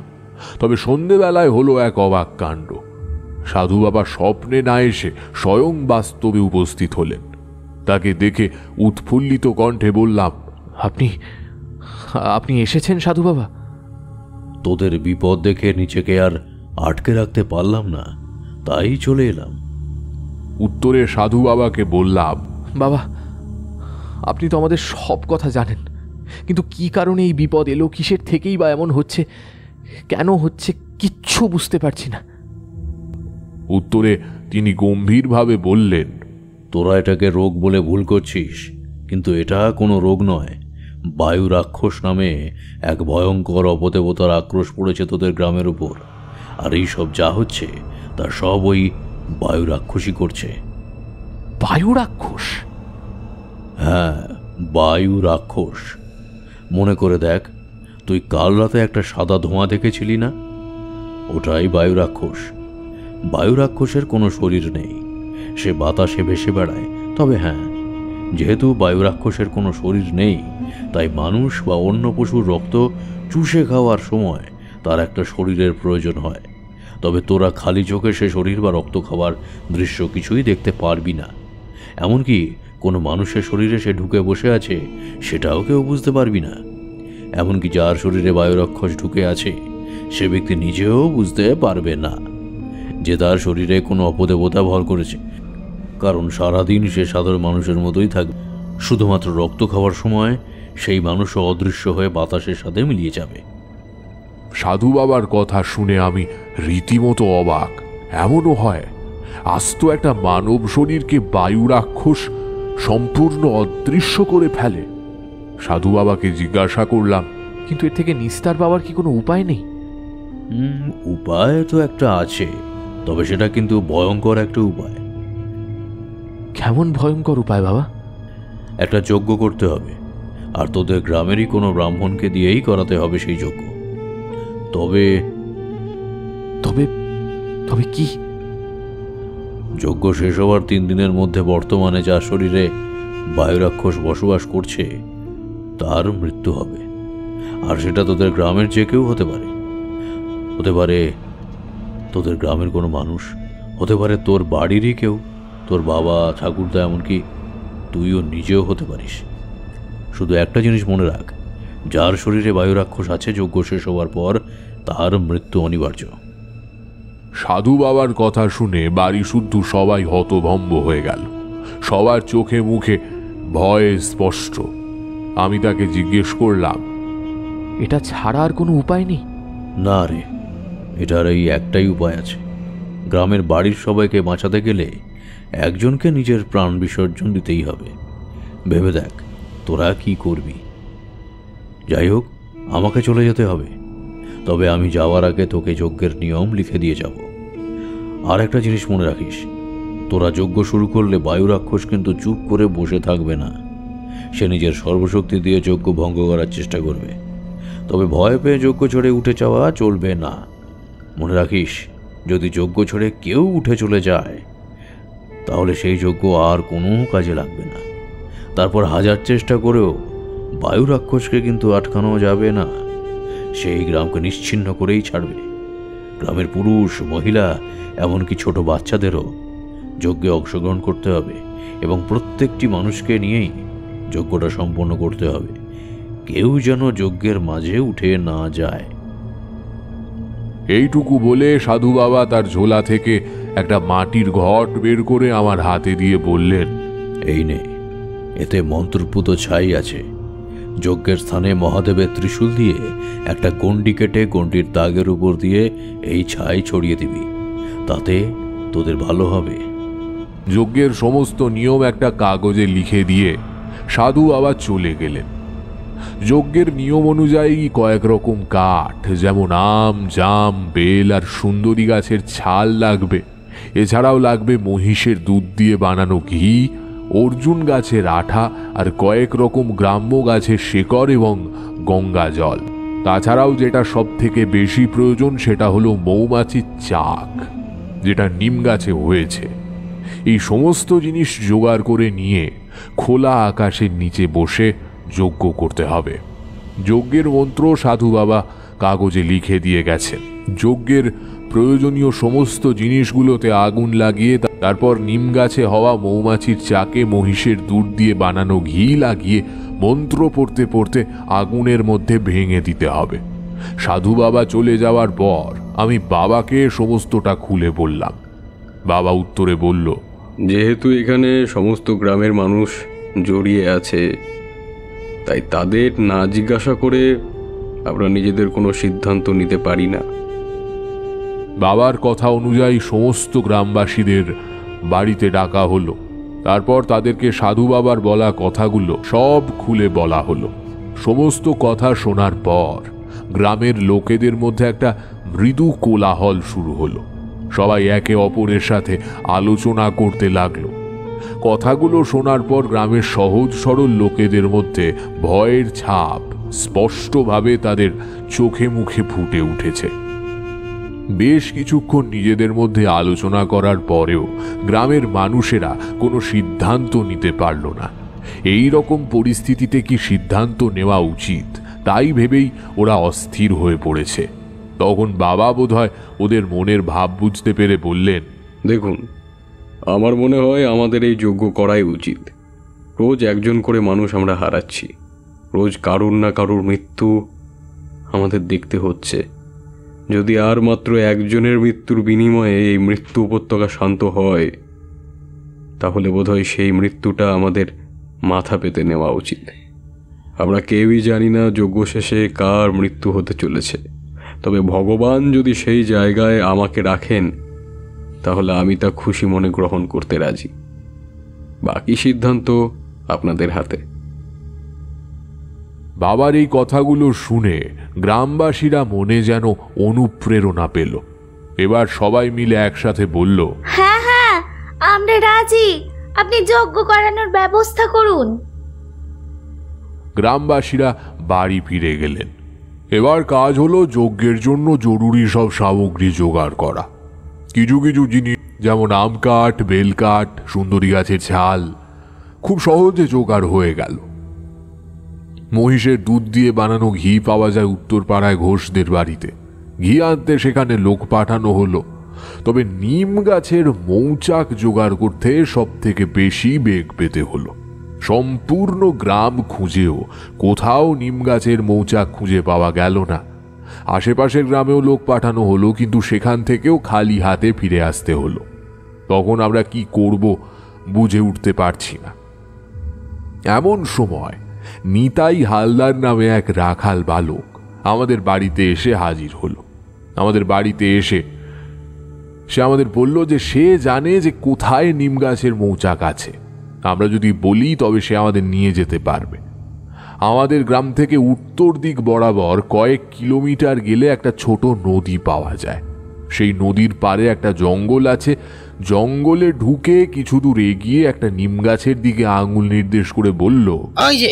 তবে সন্ধেবেলায় হলো এক অবাক কাণ্ড। সাধু বাবা স্বপ্নে না এসে স্বয়ং বাস্তবে উপস্থিত হলেন। তাকে দেখে উৎফুল্লিত কণ্ঠে বললাম, আপনি এসেছেন সাধু বাবা? তোদের বিপদ দেখে নিজেকে আর আটকে রাখতে পারলাম না, তাই চলে এলাম। উত্তরে সাধু বাবাকে বললাম, বাবা আপনি তো আমাদের সব কথা জানেন, কিন্তু কি কারণে এই বিপদ এলো, কিসের থেকেই বা এমন হচ্ছে, কেন হচ্ছে কিচ্ছু বুঝতে পারছি না। উত্তরে তিনি গম্ভীরভাবে বললেন, তোরা এটাকে রোগ বলে ভুল করছিস, কিন্তু এটা কোনো রোগ নয়। বায়ু রাক্ষস নামে এক ভয়ঙ্কর অপদেবতার আক্রোশ পড়েছে তোদের গ্রামের উপর। আর এই সব যা হচ্ছে তা সব ওই বায়ু রাক্ষসই করছে। বায়ু রাক্ষস? হ্যাঁ, বায়ু রাক্ষস। মনে করে দেখ, তুই কাল রাতে একটা সাদা ধোঁয়া দেখেছিলি না? ওটাই বায়ু রাক্ষস। বায়ু রাক্ষসের কোনো শরীর নেই, সে বাতাসে ভেসে বেড়ায়। তবে হ্যাঁ, যেহেতু বায়ু রাক্ষসের কোনো শরীর নেই, তাই মানুষ বা অন্য পশুর রক্ত চুষে খাওয়ার সময় তার একটা শরীরের প্রয়োজন হয়। তবে তোরা খালি চোখে সে শরীর বা রক্ত খাওয়ার দৃশ্য কিছুই দেখতে পারবি না। এমনকি কোনো মানুষের শরীরে সে ঢুকে বসে আছে সেটাও কেউ বুঝতে পারবি না। এমনকি যার শরীরে বায়ু রাক্ষস ঢুকে আছে সে ব্যক্তি নিজেও বুঝতে পারবে না যে তার শরীরে কোনো অপদেবতা ভর করেছে, কারণ সারাদিন সে সাধারণ মানুষের মতোই থাকবে। শুধুমাত্র রক্ত খাওয়ার সময় সেই মানুষও অদৃশ্য হয়ে বাতাসের সাথে মিলিয়ে যাবে। সাধু বাবার কথা শুনে আমি রীতিমতো অবাক। এমনও হয় আস্ত একটা মানব শরীরকে বায়ু রাক্ষস সম্পূর্ণ অদৃশ্য করে ফেলে? সাধু বাবাকে জিজ্ঞাসা করলাম, কিন্তু এর থেকে নিস্তার পাওয়ার কি কোনো উপায় নেই? উপায় তো একটা আছে, তবে সেটা কিন্তু ভয়ঙ্কর একটা উপায়। কেমন ভয়ঙ্কর উপায় বাবা? একটা যজ্ঞ করতে হবে, আর তোদের গ্রামেরই কোনো ব্রাহ্মণকে দিয়েই করাতে হবে সেই যজ্ঞ। তবে তবে তবে কি? যজ্ঞ শেষ হওয়ার 3 দিনের মধ্যে বর্তমানে যার শরীরে বায়ু রাক্ষস বসবাস করছে তার মৃত্যু হবে। আর সেটা তোদের গ্রামের যে কেউ হতে পারে। হতে পারে তোদের গ্রামের কোনো মানুষ, হতে পারে তোর বাড়িরই কেউ, তোর বাবা, ঠাকুরদা, এমনকি তুইও নিজেও হতে পারিস। শুধু একটা জিনিস মনে রাখ, যার শরীরে বায়ু রাক্ষস আছে যজ্ঞ শেষ হওয়ার পর তার মৃত্যু অনিবার্য। সাধু বাবার কথা শুনে বাড়ি শুদ্ধ সবাই হতভম্ব হয়ে গেল। সবার চোখে মুখে ভয় স্পষ্ট। আমি তাকে জিজ্ঞেস করলাম, এটা ছাড়া আর কোনো উপায় নেই? না রে, এটার এই একটাই উপায় আছে। গ্রামের বাড়ির সবাইকে বাঁচাতে গেলে একজনকে নিজের প্রাণ বিসর্জন দিতেই হবে। ভেবে দেখ তোরা কি করবি। যাই হোক, আমাকে চলে যেতে হবে, তবে আমি যাওয়ার আগে তোকে যজ্ঞের নিয়ম লিখে দিয়ে যাব। আর একটা জিনিস মনে রাখিস, তোরা যজ্ঞ শুরু করলে বায়ু রাক্ষস কিন্তু চুপ করে বসে থাকবে না। সে নিজের সর্বশক্তি দিয়ে যজ্ঞ ভঙ্গ করার চেষ্টা করবে। তবে ভয় পেয়ে যজ্ঞ ছেড়ে উঠে যাওয়া চলবে না। মনে রাখিস, যদি যজ্ঞ ছেড়ে কেউ উঠে চলে যায় তাহলে সেই যজ্ঞ আর কোনো কাজে লাগবে না। তারপর 1000 চেষ্টা করেও বায়ু রাক্ষসকে কিন্তু আটকানো যাবে না। সেই গ্রামকে নিশ্চিহ্ন করেই ছাড়বে। গ্রামের পুরুষ, মহিলা, এমনকি ছোট বাচ্চাদেরও যজ্ঞে অংশগ্রহণ করতে হবে এবং প্রত্যেকটি মানুষকে নিয়েই যজ্ঞটা সম্পন্ন করতে হবে। কেউ যেন যজ্ঞের মাঝে উঠে না যায়। এইটুকু বলে সাধু বাবা তার ঝোলা থেকে একটা মাটির ঘট বের করে আমার হাতে দিয়ে বললেন, এই নে, এতে মন্ত্রপুত ছাই আছে। যজ্ঞের স্থানে মহাদেবের ত্রিশূল দিয়ে একটা গণ্ডি কেটে গণ্ডির দাগের উপর দিয়ে এই ছাই ছড়িয়ে দিবি, তাতে তোদের ভালো হবে। যজ্ঞের সমস্ত নিয়ম একটা কাগজে লিখে দিয়ে সাধু আবার চলে গেলেন। যজ্ঞের নিয়ম অনুযায়ী কয়েক রকম কাঠ, যেমন আম, জাম, বেল আর সুন্দরী গাছের ছাল লাগবে। এছাড়াও লাগবে মহিষের দুধ দিয়ে বানানো ঘি, অর্জুন গাছের আঠা আর কয়েক রকম গ্রাম্য গাছের শেকড় এবং গঙ্গা জল। তাছাড়াও যেটা সব থেকে বেশি প্রয়োজন সেটা হলো মৌমাছির চাক, যেটা নিম গাছে হয়েছে। এই সমস্ত জিনিস জোগাড় করে নিয়ে খোলা আকাশের নিচে বসে যজ্ঞ করতে হবে। যজ্ঞের মন্ত্র সাধু বাবা কাগজে লিখে দিয়ে গেছেন। যজ্ঞের প্রয়োজনীয় সমস্ত জিনিসগুলোতে আগুন লাগিয়ে তারপর নিম গাছে হওয়া মৌমাছির চাকে মহিষের দুধ দিয়ে বানানো ঘি লাগিয়ে মন্ত্র পড়তে পড়তে আগুনের মধ্যে ভেঙে দিতে হবে। সাধু বাবা চলে যাওয়ার পর আমি বাবাকে সমস্তটা খুলে বললাম। বাবা উত্তরে বলল, যেহেতু এখানে সমস্ত গ্রামের মানুষ জড়িয়ে আছে, তাই তাদের না জিজ্ঞাসা করে আমরা নিজেদের কোনো সিদ্ধান্ত নিতে পারি না। বাবার কথা অনুযায়ী সমস্ত গ্রামবাসীদের বাড়িতে ডাকা হলো। তারপর তাদেরকে সাধু বাবার বলা কথাগুলো সব খুলে বলা হলো। সমস্ত কথা শোনার পর গ্রামের লোকেদের মধ্যে একটা মৃদু কোলাহল শুরু হলো। সবাই একে অপরের সাথে আলোচনা করতে লাগলো। কথাগুলো শোনার পর গ্রামের সহজ সরল লোকেদের মধ্যে ভয়ের ছাপ স্পষ্টভাবে তাদের চোখে মুখে ফুটে উঠেছে। বেশ কিছুক্ষণ নিজেদের মধ্যে আলোচনা করার পরেও গ্রামের মানুষেরা কোনো সিদ্ধান্ত নিতে পারল না। এই রকম পরিস্থিতিতে কি সিদ্ধান্ত নেওয়া উচিত তাই ভেবেই ওরা অস্থির হয়ে পড়েছে। তখন বাবা বোধহয় ওদের মনের ভাব বুঝতে পেরে বললেন, দেখুন, আমার মনে হয় আমাদের এই যজ্ঞ করাই উচিত। রোজ একজন করে মানুষ আমরা হারাচ্ছি, রোজ কারুর না কারুর মৃত্যু আমাদের দেখতে হচ্ছে। যদি আর মাত্র একজনের মৃত্যুর বিনিময়ে এই মৃত্যু উপত্যকা শান্ত হয়, তাহলে বোধহয় সেই মৃত্যুটা আমাদের মাথা পেতে নেওয়া উচিত। আমরা কেউই জানি না যজ্ঞ শেষে কার মৃত্যু হতে চলেছে, তবে ভগবান যদি সেই জায়গায় আমাকে রাখেন তাহলে আমি তা খুশি মনে গ্রহণ করতে রাজি। বাকি সিদ্ধান্ত আপনাদের হাতে। বাবার এই কথাগুলো শুনে গ্রামবাসীরা মনে যেন অনুপ্রেরণা পেল। এবার সবাই মিলে একসাথে বলল, হ্যাঁ হ্যাঁ, আমরা রাজি, আপনি যজ্ঞ করানোর ব্যবস্থা করুন। গ্রামবাসীরা বাড়ি ফিরে গেলেন। এবার কাজ হলো যজ্ঞের জন্য জরুরি সব সামগ্রী জোগাড় করা। কিছু কিছু জিনিস যেমন আম কাঠ, বেল কাঠ, সুন্দরী গাছের ছাল খুব সহজে জোগাড় হয়ে গেল। মহিষের দুধ দিয়ে বানানো ঘি পাওয়া যায় উত্তর পাড়ায় ঘোষদের বাড়িতে। ঘি আনতে সেখানে লোক পাঠানো হলো। তবে নিম গাছের মৌচাক জোগাড় করতে সব থেকে বেশি বেগ পেতে হলো। সম্পূর্ণ গ্রাম খুঁজেও কোথাও নিম গাছের মৌচাক খুঁজে পাওয়া গেল না। আশেপাশের গ্রামেও লোক পাঠানো হলো, কিন্তু সেখান থেকেও খালি হাতে ফিরে আসতে হলো। তখন আমরা কি করব বুঝে উঠতে পারছি না। এমন সময় নিতাই হালদার নামে এক রাখাল বালক আমাদের বাড়িতে এসে হাজির হলো। আমাদের বাড়িতে এসে সে আমাদের বলল যে সে জানে যে কোথায় নিম গাছের মৌচাক আছে। আমরা যদি বলি তবে সে আমাদের নিয়ে যেতে পারবে। আমাদের গ্রাম থেকে উত্তর দিক বরাবর কয়েক কিলোমিটার গেলে একটা ছোট নদী পাওয়া যায়। সেই নদীর পাড়ে একটা জঙ্গল আছে। জঙ্গলে ঢুকে কিছু দূর এগিয়ে একটা নিম গাছের দিকে আঙুল নির্দেশ করে বলল, ওই যে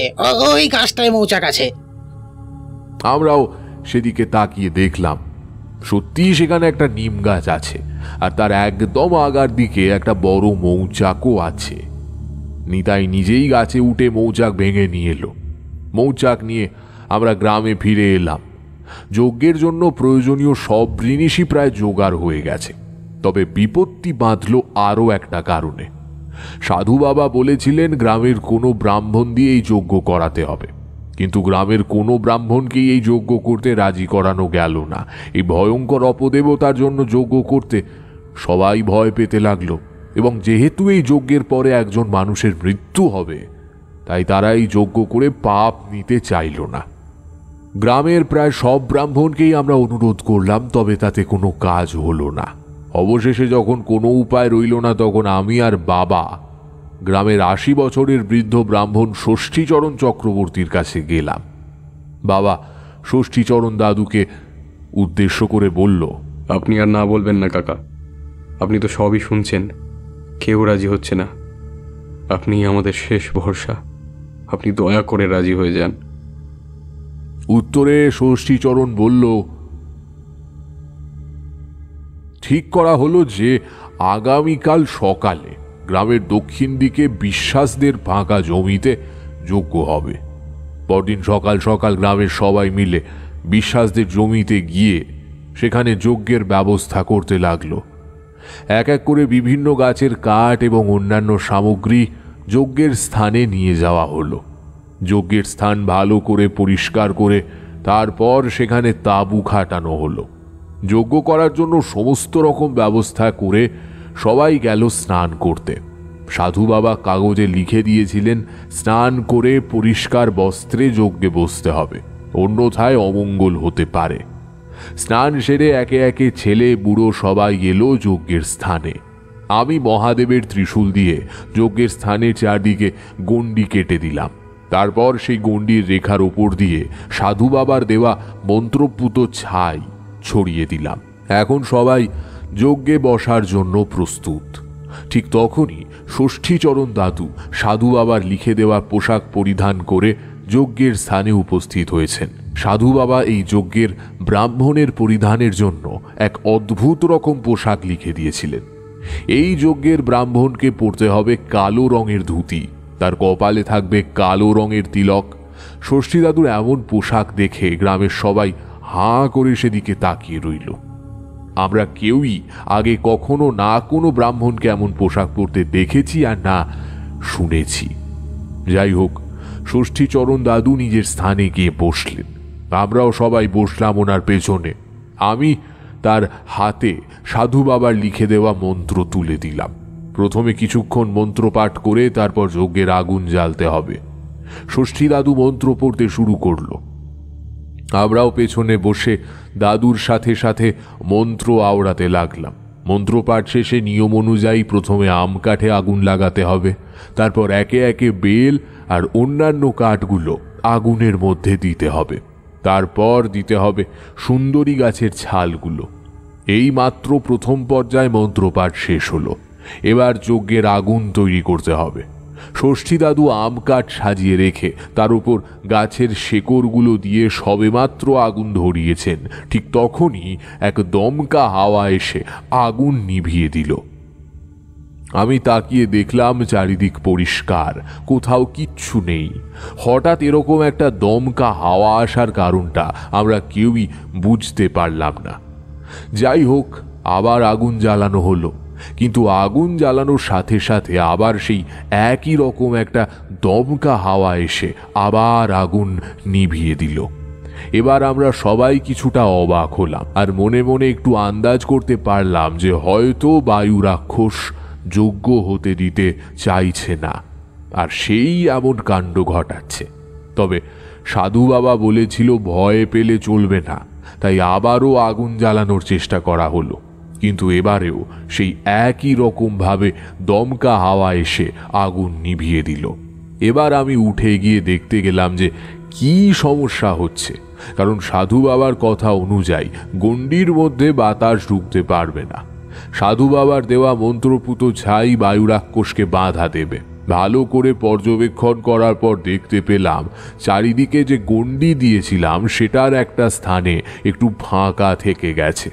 ওই গাছটায় মৌচাক আছে। আমরাও সেদিকে তাকিয়ে দেখলাম, সত্যিই সেখানে একটা নিম গাছ আছে, আর তার একদম আগার দিকে একটা বড় মৌচাকও আছে। নিতাই নিজেই গাছে উঠে মৌচাক ভেঙে নিয়ে এলো। মৌচাক নিয়ে আমরা গ্রামে ফিরে এলাম। যজ্ঞের জন্য প্রয়োজনীয় সব জিনিসই প্রায় জোগাড় হয়ে গেছে। তবে বিপত্তি বাঁধল আরও একটা কারণে। সাধু বাবা বলেছিলেন গ্রামের কোনো ব্রাহ্মণ দিয়ে এই যজ্ঞ করাতে হবে, কিন্তু গ্রামের কোনো ব্রাহ্মণকেই এই যজ্ঞ করতে রাজি করানো গেল না। এই ভয়ঙ্কর অপদেবতার জন্য যজ্ঞ করতে সবাই ভয় পেতে লাগলো, এবং যেহেতু এই যজ্ঞের পরে একজন মানুষের মৃত্যু হবে, তাই তারা এই যজ্ঞ করে পাপ নিতে চাইল না। গ্রামের প্রায় সব ব্রাহ্মণকেই আমরা অনুরোধ করলাম, তবে তাতে কোনো কাজ হলো না। অবশেষে যখন কোনো উপায় রইল না, তখন আমি আর বাবা গ্রামের 80 বছরের বৃদ্ধ ব্রাহ্মণ ষষ্ঠীচরণ চক্রবর্তীর কাছে গেলাম। বাবা ষষ্ঠীচরণ দাদুকে উদ্দেশ্য করে বলল, আপনি আর না বলবেন না কাকা, আপনি তো সবই শুনছেন, কেউ রাজি হচ্ছে না। আপনি আমাদের শেষ ভরসা, আপনি দয়া করে রাজি হয়ে যান। উত্তরে ষষ্ঠীচরণ বলল, ঠিক করা হলো যে আগামীকাল সকালে গ্রামের দক্ষিণ দিকে বিশ্বাসদের ফাঁকা জমিতে যজ্ঞ হবে। পরদিন সকাল সকাল গ্রামের সবাই মিলে বিশ্বাসদের জমিতে গিয়ে সেখানে যজ্ঞের ব্যবস্থা করতে লাগলো। এক এক করে বিভিন্ন গাছের কাঠ এবং অন্যান্য সামগ্রী যজ্ঞের স্থানে নিয়ে যাওয়া হলো। যজ্ঞের স্থান ভালো করে পরিষ্কার করে তারপর সেখানে তাঁবু খাটানো হলো। যজ্ঞ করার জন্য সমস্ত রকম ব্যবস্থা করে সবাই গেল স্নান করতে। সাধু বাবা কাগজে লিখে দিয়েছিলেন স্নান করে পরিষ্কার বস্ত্রে যজ্ঞে বসতে হবে, অন্যথায় অমঙ্গল হতে পারে। স্নান সেরে একে একে ছেলে বুড়ো সবাই এলো যজ্ঞের স্থানে। আমি মহাদেবের ত্রিশূল দিয়ে যজ্ঞের স্থানের চারদিকে গণ্ডি কেটে দিলাম। তারপর সেই গণ্ডির রেখার ওপর দিয়ে সাধু বাবার দেওয়া মন্ত্রপুত ছাই ছড়িয়ে দিলাম। এখন সবাই যজ্ঞে বসার জন্য প্রস্তুত। ঠিক তখনই ষষ্ঠীচরণ দাদু সাধু বাবার লিখে দেওয়া পোশাক পরিধান করে যজ্ঞের স্থানে উপস্থিত হয়েছেন। সাধু বাবা এই যজ্ঞের ব্রাহ্মণের পরিধানের জন্য এক অদ্ভুত রকম পোশাক লিখে দিয়েছিলেন। এই যজ্ঞের ব্রাহ্মণকে পরতে হবে কালো রঙের ধুতি তার কপালে থাকবে কালো রঙের তিলক। ষষ্ঠী দাদুর এমন পোশাক দেখে গ্রামের সবাই হাঁ করে সেদিকে তাকিয়ে রইল। আমরা কেউই আগে কখনো না কোনো ব্রাহ্মণকে এমন পোশাক পরতে দেখেছি আর না শুনেছি। যাই হোক, ষষ্ঠীচরণ দাদু নিজের স্থানে গিয়ে বসলেন, আমরাও সবাই বসলাম ওনার পেছনে। আমি তার হাতে সাধু বাবার লিখে দেওয়া মন্ত্র তুলে দিলাম। প্রথমে কিছুক্ষণ মন্ত্র পাঠ করে তারপর যজ্ঞের আগুন জ্বালতে হবে। ষষ্ঠী দাদু মন্ত্র পড়তে শুরু করলো। আমরাও পেছনে বসে দাদুর সাথে সাথে মন্ত্র আওড়াতে লাগলাম। মন্ত্রপাঠ শেষে নিয়ম অনুযায়ী প্রথমে আম কাঠে আগুন লাগাতে হবে, তারপর একে একে বেল আর অন্যান্য কাঠগুলো আগুনের মধ্যে দিতে হবে, তারপর দিতে হবে সুন্দরী গাছের ছালগুলো। এই মাত্র প্রথম পর্যায়ে মন্ত্রপাঠ শেষ হলো। এবার যজ্ঞের আগুন তৈরি করতে হবে। ষষ্ঠী দাদু আম কাঠ সাজিয়ে রেখে তার উপর গাছের শেকড়গুলো দিয়ে সবেমাত্র আগুন ধরিয়েছেন, ঠিক তখনই এক দমকা হাওয়া এসে আগুন নিভিয়ে দিল। আমি তাকিয়ে দেখলাম চারিদিক পরিষ্কার, কোথাও কিচ্ছু নেই। হঠাৎ এরকম একটা দমকা হাওয়া আসার কারণটা আমরা কেউই বুঝতে পারলাম না। যাই হোক, আবার আগুন জ্বালানো হলো, কিন্তু আগুন জ্বালানোর সাথে সাথে আবার সেই একই রকম একটা দমকা হাওয়া এসে আবার আগুন নিভিয়ে দিল। এবার আমরা সবাই কিছুটা অবাক হলাম আর মনে মনে একটু আন্দাজ করতে পারলাম যে হয়তো বায়ু রাক্ষস যজ্ঞ হতে দিতে চাইছে না, আর সেই এমন কাণ্ড ঘটাচ্ছে। তবে সাধু বাবা বলেছিল ভয় পেলে চলবে না, তাই আবারও আগুন জ্বালানোর চেষ্টা করা হলো, কিন্তু এবারেও সেই একই রকমভাবে দমকা হাওয়া এসে আগুন নিভিয়ে দিল। এবার আমি উঠে গিয়ে দেখতে গেলাম যে কি সমস্যা হচ্ছে, কারণ সাধু বাবার কথা অনুযায়ী গণ্ডির মধ্যে বাতাস ঢুকতে পারবে না। সাধু বাবার দেওয়া মন্ত্রপুত ছাই বায়ু রাক্ষসকে বাধা দেবে। ভালো করে পর্যবেক্ষণ করার পর দেখতে পেলাম চারিদিকে যে গণ্ডি দিয়েছিলাম সেটার একটা স্থানে একটু ফাঁকা থেকে গেছে,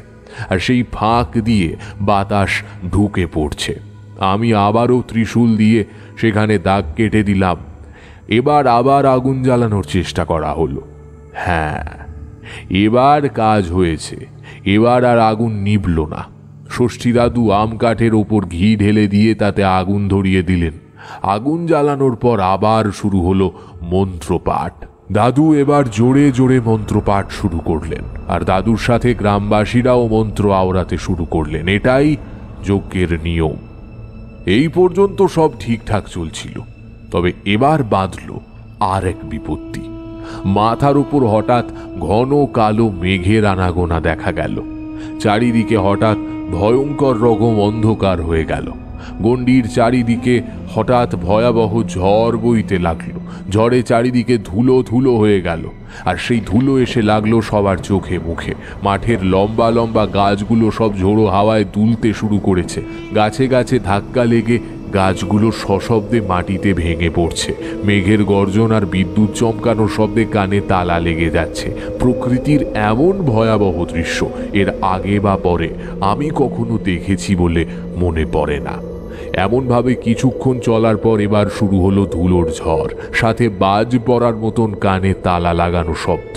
আর সেই ফাঁক দিয়ে বাতাস ঢুকে পড়ছে। আমি আবারও ত্রিশূল দিয়ে সেখানে দাগ কেটে দিলাম। এবার আবার আগুন জ্বালানোর চেষ্টা করা হলো। হ্যাঁ, এবার কাজ হয়েছে। এবার আর আগুন নিভল না। ষষ্ঠী দাদু আম কাঠের ওপর ঘি ঢেলে দিয়ে তাতে আগুন ধরিয়ে দিলেন। আগুন জ্বালানোর পর আবার শুরু হলো মন্ত্রপাঠ। দাদু এবার জোরে জোরে মন্ত্রপাঠ শুরু করলেন, আর দাদুর সাথে গ্রামবাসীরাও মন্ত্র আওড়াতে শুরু করলেন। এটাই যজ্ঞের নিয়ম। এই পর্যন্ত সব ঠিকঠাক চলছিল, তবে এবার বাঁধল আর এক বিপত্তি। মাথার উপর হঠাৎ ঘন কালো মেঘের আনাগোনা দেখা গেল। চারিদিকে হঠাৎ ভয়ঙ্কর রকম অন্ধকার হয়ে গেল। গণ্ডির চারিদিকে হঠাৎ ভয়াবহ ঝড় বইতে লাগলো। ঝড়ে চারিদিকে ধুলো ধুলো হয়ে গেল, আর সেই ধুলো এসে লাগলো সবার চোখে মুখে। মাঠের লম্বা লম্বা গাছগুলো সব ঝোড়ো হাওয়ায় দুলতে শুরু করেছে। গাছে গাছে ধাক্কা লেগে গাছগুলো সশব্দে মাটিতে ভেঙে পড়ছে। মেঘের গর্জন আর বিদ্যুৎ চমকানোর শব্দে কানে তালা লেগে যাচ্ছে। প্রকৃতির এমন ভয়াবহ দৃশ্য এর আগে বা পরে আমি কখনো দেখেছি বলে মনে পড়ে না। এমনভাবে কিছুক্ষণ চলার পর এবার শুরু হলো ধুলোর ঝড়, সাথে বাজ পড়ার মতন কানে তালা লাগানো শব্দ।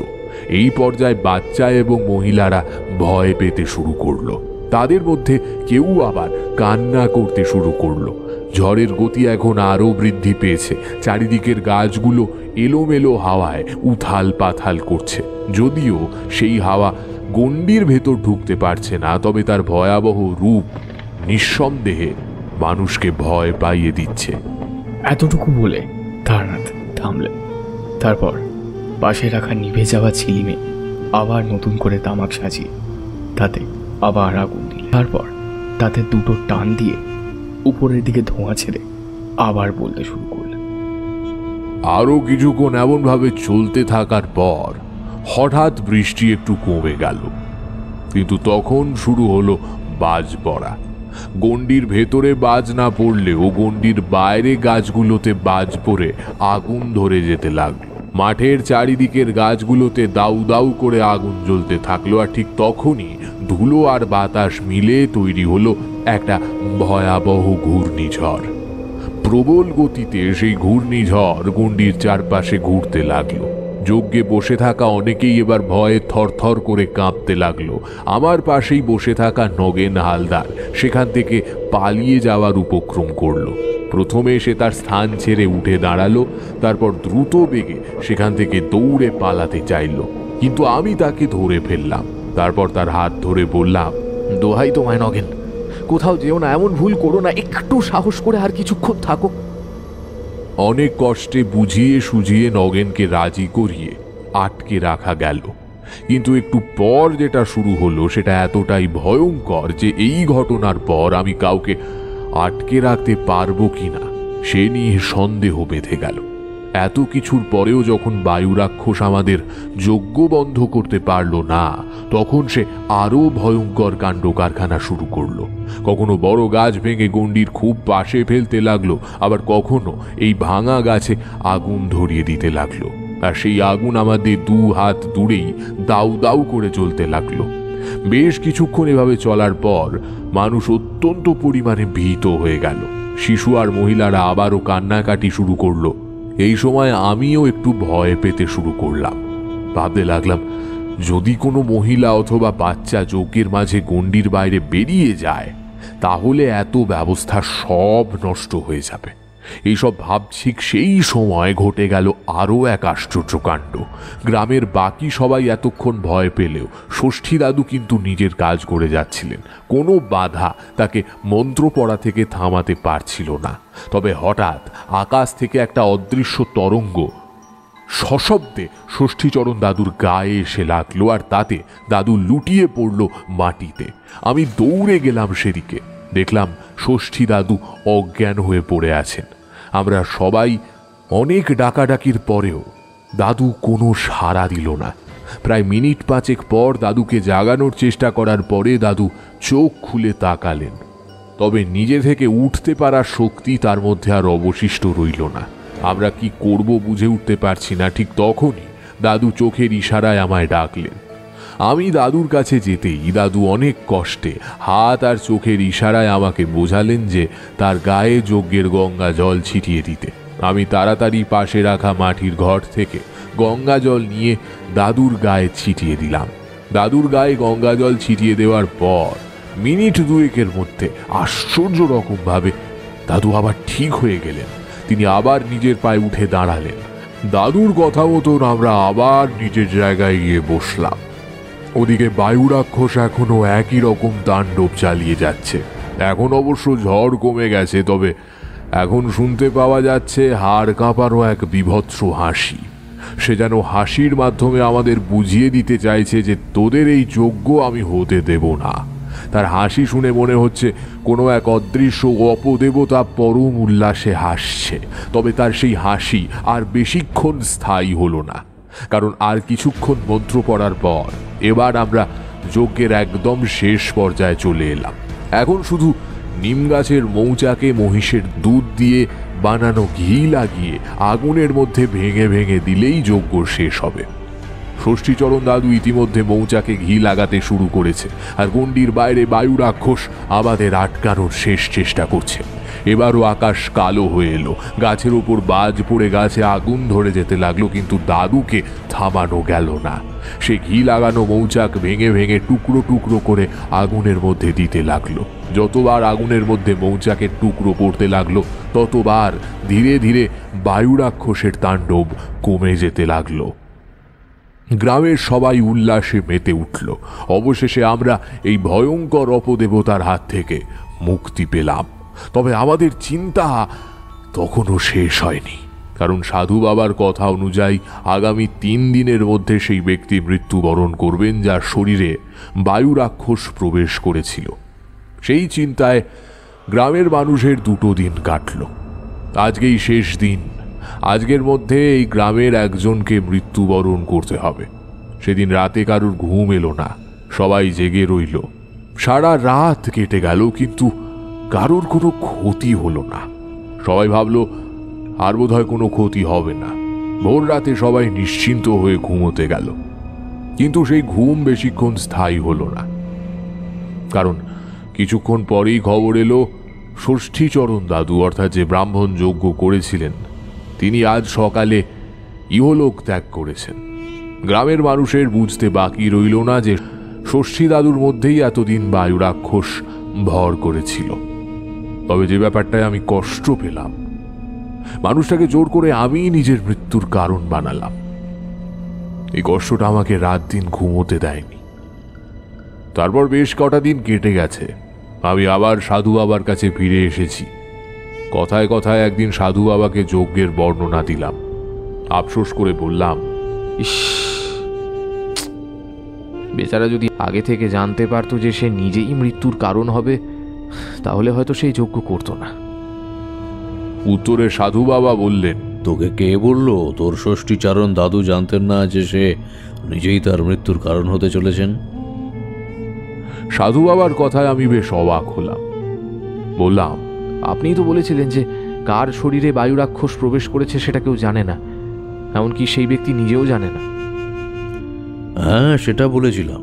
এই পর্যায়ে বাচ্চা এবং মহিলারা ভয় পেতে শুরু করলো। তাদের মধ্যে কেউ আবার কান্না করতে শুরু করলো। ঝড়ের গতি এখন আরও বৃদ্ধি পেয়েছে। চারিদিকের গাছগুলো এলোমেলো হাওয়ায় উথাল পাথাল করছে। যদিও সেই হাওয়া গণ্ডির ভেতর ঢুকতে পারছে না, তবে তার ভয়াবহ রূপ নিঃসন্দেহে মানুষকে ভয় পাইয়ে দিচ্ছে। এতটুকু বলে তারানাথ থামলেন। তারপর পাশে রাখা নিভে যাওয়া ছিলিমে আবার নতুন করে তামাক সাজিয়ে তাতে আবার আগুন দিলেন। তারপর তাতে দুটো টান দিয়ে উপরের দিকে ধোঁয়া ছেড়ে আবার বলতে শুরু করলেন। আরো কিছুক্ষণ এমনভাবে চলতে থাকার পর হঠাৎ বৃষ্টি একটু কমে গেল, কিন্তু তখন শুরু হলো বাজ পড়া। গণ্ডির ভেতরে বাজ না পড়লেও গণ্ডির বাইরে গাছগুলোতে বাজ পড়ে আগুন ধরে যেতে লাগলো। মাঠের চারিদিকের গাছগুলোতে দাউ দাউ করে আগুন জ্বলতে থাকলো, আর ঠিক তখনই ধুলো আর বাতাস মিলে তৈরি হলো একটা ভয়াবহ ঘূর্ণিঝড়। প্রবল গতিতে সেই ঘূর্ণিঝড় গণ্ডির চারপাশে ঘুরতে লাগলো। যজ্ঞে বসে থাকা অনেকেই এবার ভয়ে থরথর করে কাঁপতে লাগলো। আমার পাশেই বসে থাকা নগেন হালদার সেখান থেকে পালিয়ে যাওয়ার উপক্রম করলো। প্রথমে সে তার স্থান ছেড়ে উঠে দাঁড়ালো, তারপর দ্রুত বেগে সেখান থেকে দৌড়ে পালাতে চাইল, কিন্তু আমি তাকে ধরে ফেললাম। তারপর তার হাত ধরে বললাম, দোহাই তোমায় নগেন, কোথাও যেও না, এমন ভুল করো না, একটু সাহস করে আর কিছুক্ষণ থাকো। অনেক কষ্টে বুঝিয়ে সুঝিয়ে নগেনকে রাজি করিয়ে আটকে রাখা গেল, কিন্তু একটু পর যেটা শুরু হলো সেটা এতটাই ভয়ঙ্কর যে এই ঘটনার পর আমি কাউকে আটকে রাখতে পারবো কিনা সে নিয়ে সন্দেহ বেঁধে গেল। এত কিছুর পরেও যখন বায়ু রাক্ষস আমাদের যজ্ঞ বন্ধ করতে পারল না, তখন সে আরো ভয়ঙ্কর কাণ্ড কারখানা শুরু করলো। কখনো বড় গাছ ভেঙে গণ্ডির খুব পাশে ফেলতে লাগলো, আবার কখনো এই ভাঙা গাছে আগুন ধরিয়ে দিতে লাগলো, আর সেই আগুন আমাদের 2 হাত দূরেই দাউ দাউ করে চলতে লাগলো। বেশ কিছুক্ষণ এভাবে চলার পর মানুষ অত্যন্ত পরিমাণে ভীত হয়ে গেল। শিশু আর মহিলারা আবারও কান্নাকাটি শুরু করলো। এই সময় আমিও একটু ভয় পেতে শুরু করলাম। ভাবতে লাগলাম, যদি কোনো মহিলা অথবা বাচ্চা যজ্ঞের মাঝে গণ্ডির বাইরে বেরিয়ে যায় তাহলে এত ব্যবস্থা সব নষ্ট হয়ে যাবে। এইসব ভাবছি, সেই সময় ঘটে গেল আরও এক আশ্চর্য কাণ্ড। গ্রামের বাকি সবাই এতক্ষণ ভয় পেলেও ষষ্ঠী দাদু কিন্তু নিজের কাজ করে যাচ্ছিলেন। কোনো বাধা তাকে মন্ত্র পড়া থেকে থামাতে পারছিল না। তবে হঠাৎ আকাশ থেকে একটা অদৃশ্য তরঙ্গ সশব্দে ষষ্ঠীচরণ দাদুর গায়ে এসে লাগলো, আর তাতে দাদু লুটিয়ে পড়ল মাটিতে। আমি দৌড়ে গেলাম সেদিকে, দেখলাম ষষ্ঠী দাদু অজ্ঞান হয়ে পড়ে আছেন। আমরা সবাই অনেক ডাকাডাকির পরেও দাদু কোনো সাড়া দিল না। প্রায় মিনিট 5 পর দাদুকে জাগানোর চেষ্টা করার পরে দাদু চোখ খুলে তাকালেন, তবে নিজে থেকে উঠতে পারার শক্তি তার মধ্যে আর অবশিষ্ট রইল না। আমরা কি করব বুঝে উঠতে পারছি না। ঠিক তখনই দাদু চোখের ইশারায় আমায় ডাকলেন। আমি দাদুর কাছে যেতেই দাদু অনেক কষ্টে হাত আর চোখের ইশারায় আমাকে বোঝালেন যে তার গায়ে যজ্ঞের গঙ্গা জল ছিটিয়ে দিতে। আমি তাড়াতাড়ি পাশে রাখা মাটির ঘর থেকে গঙ্গা জল নিয়ে দাদুর গায়ে ছিটিয়ে দিলাম। দাদুর গায়ে গঙ্গা জল ছিটিয়ে দেওয়ার পর মিনিট 2 মধ্যে আশ্চর্য রকমভাবে দাদু আবার ঠিক হয়ে গেলেন। তিনি আবার নিজের পায়ে উঠে দাঁড়ালেন। দাদুর কথা মতন আমরা আবার নিজের জায়গায় গিয়ে বসলাম। ওদিকে বায়ু রাক্ষস এখনো একই রকম তাণ্ডব চালিয়ে যাচ্ছে। এখন অবশ্য ঝড় কমে গেছে, তবে এখন শুনতে পাওয়া যাচ্ছে হাড় কাঁপানো এক বিভৎস হাসি। সে যেন হাসির মাধ্যমে আমাদের বুঝিয়ে দিতে চাইছে যে তোদের এই যজ্ঞ আমি হতে দেব না। তার হাসি শুনে মনে হচ্ছে কোনো এক অদৃশ্য অপদেবতা পরম উল্লাসে হাসছে। তবে তার সেই হাসি আর বেশিক্ষণ স্থায়ী হলো না, কারণ আর কিছুক্ষণ মন্ত্র পড়ার পর এবার আমরা যজ্ঞের একদম শেষ পর্যায়ে চলে এলাম। এখন শুধু নিম গাছের মৌচাকে মহিষের দুধ দিয়ে বানানো ঘি লাগিয়ে আগুনের মধ্যে ভেঙে ভেঙে দিলেই যজ্ঞ শেষ হবে। ষষ্ঠীচরণ দাদু ইতিমধ্যে মৌচাকে ঘি লাগাতে শুরু করেছে, আর গণ্ডির বাইরে বায়ু রাক্ষস আমাদের আটকানোর শেষ চেষ্টা করছে। এবারও আকাশ কালো হয়ে এলো, গাছের উপর বাজ পড়ে গাছে আগুন ধরে যেতে লাগলো, কিন্তু দাদুকে থামানো গেল না। সে ঘি লাগানো মৌচাক ভেঙে ভেঙে টুকরো টুকরো করে আগুনের মধ্যে দিতে লাগলো। যতবার আগুনের মধ্যে মৌচাকের টুকরো পড়তে লাগলো ততবার ধীরে ধীরে বায়ু রাক্ষসের তাণ্ডব কমে যেতে লাগলো। গ্রামের সবাই উল্লাসে মেতে উঠল। অবশেষে আমরা এই ভয়ঙ্কর অপদেবতার হাত থেকে মুক্তি পেলাম। তবে আমাদের চিন্তা তখনও শেষ হয়নি, কারণ সাধু বাবার কথা অনুযায়ী আগামী 3 দিনের মধ্যে সেই ব্যক্তি মৃত্যুবরণ করবেন যার শরীরে বায়ু রাক্ষস প্রবেশ করেছিল। সেই চিন্তায় গ্রামের মানুষের 2 দিন কাটল। আজকেই শেষ দিন। আজকের মধ্যে এই গ্রামের একজনকে মৃত্যুবরণ করতে হবে। সেদিন রাতে কারোর ঘুম এলো না, সবাই জেগে রইল। সারা রাত কেটে গেল, কিন্তু কারোর কোনো ক্ষতি হলো না। সবাই ভাবল আর বোধহয় কোনো ক্ষতি হবে না। ভোর রাতে সবাই নিশ্চিন্ত হয়ে ঘুমোতে গেল, কিন্তু সেই ঘুম বেশিক্ষণ স্থায়ী হলো না, কারণ কিছুক্ষণ পরেই খবর এলো ষষ্ঠীচরণ দাদু অর্থাৎ যে ব্রাহ্মণ যজ্ঞ করেছিলেন তিনি আজ সকালে ইহলোক ত্যাগ করেছেন। গ্রামের মানুষের বুঝতে বাকি রইল না যে ষষ্ঠী দাদুর মধ্যেই এতদিন বায়ু রাক্ষস ভর করেছিল। তবে যে ব্যাপারটায় আমি কষ্ট পেলাম, মানুষটাকে জোর করে আমি নিজের মৃত্যুর কারণ বানালাম। এই কষ্টটা আমাকে রাত দিন ঘুমোতে দেয়নি। তারপর বেশ কটা দিন কেটে গেছে, আমি আবার সাধু বাবার কাছে ফিরে এসেছি। কথায় কথায় একদিন সাধু বাবাকে যজ্ঞের বর্ণনা দিলাম। আফসোস করে বললাম, ইস, বেচারা যদি আগে থেকে জানতে পারতো যে সে নিজেই মৃত্যুর কারণ হবে তাহলে হয়তো সেই যজ্ঞ করতো না। উত্তরে সাধু বাবা বললেন, তোকে কে বলল তোর ষষ্ঠীচরণ দাদু জানতেন না যে সে নিজেই তার মৃত্যুর কারণ হতে চলেছেন? সাধু বাবার কথায় আমি বেশ অবাক হলাম। বললাম, আপনিই তো বলেছিলেন যে কার শরীরে বায়ু রাক্ষস প্রবেশ করেছে সেটা কেউ জানে না, এমনকি সেই ব্যক্তি নিজেও জানে না। হ্যাঁ, সেটা বলেছিলাম।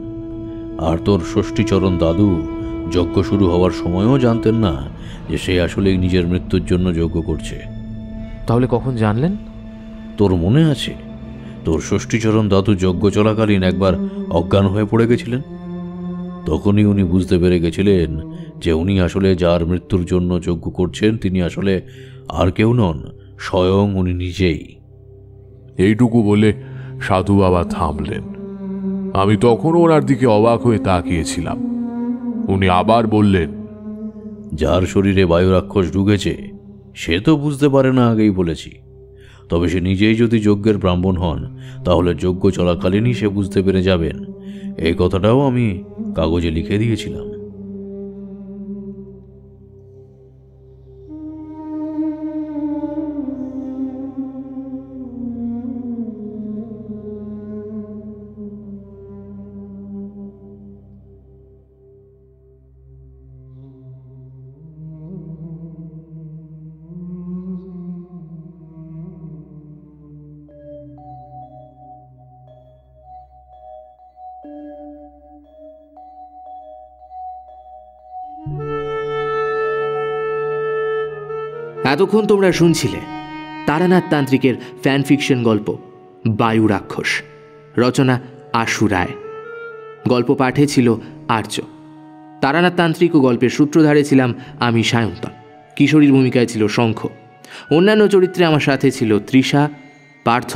আর তোর ষষ্ঠীচরণ দাদু যজ্ঞ শুরু হওয়ার সময়ও জানতেন না যে সে আসলেই নিজের মৃত্যুর জন্য যজ্ঞ করছে। তাহলে কখন জানলেন? তোর মনে আছে তোর ষষ্ঠীচরণ দাদু যজ্ঞ চলাকালীন একবার অজ্ঞান হয়ে পড়ে গেছিলেন? তখনই উনি বুঝতে পেরে গেছিলেন যে উনি আসলে যার মৃত্যুর জন্য যজ্ঞ করছেন তিনি আসলে আর কেউ নন, স্বয়ং উনি নিজেই। এইটুকু বলে সাধু বাবা থামলেন। আমি তখনও ওনার দিকে অবাক হয়ে তাকিয়েছিলাম। উনি আবার বললেন, যার শরীরে বায়ু রাক্ষস ঢুকেছে সে তো বুঝতে পারে না, আগেই বলেছি। তবে সে নিজেই যদি যজ্ঞের ব্রাহ্মণ হন তাহলে যজ্ঞ চলাকালীনই সে বুঝতে পেরে যাবেন। এই কথাটাও আমি কাগজে লিখে দিয়েছিলাম। এতক্ষণ তোমরা শুনছিলে তারানাথ তান্ত্রিকের ফ্যান ফিকশন গল্প বায়ু রাক্ষস, রচনা আশু রায়। গল্প পাঠে ছিল আর্য। তারানাথ তান্ত্রিক ও গল্পের সূত্রধারে ছিলাম আমি সায়ন্তন। কিশোরীর ভূমিকায় ছিল শঙ্খ। অন্যান্য চরিত্রে আমার সাথে ছিল তৃষা, পার্থ,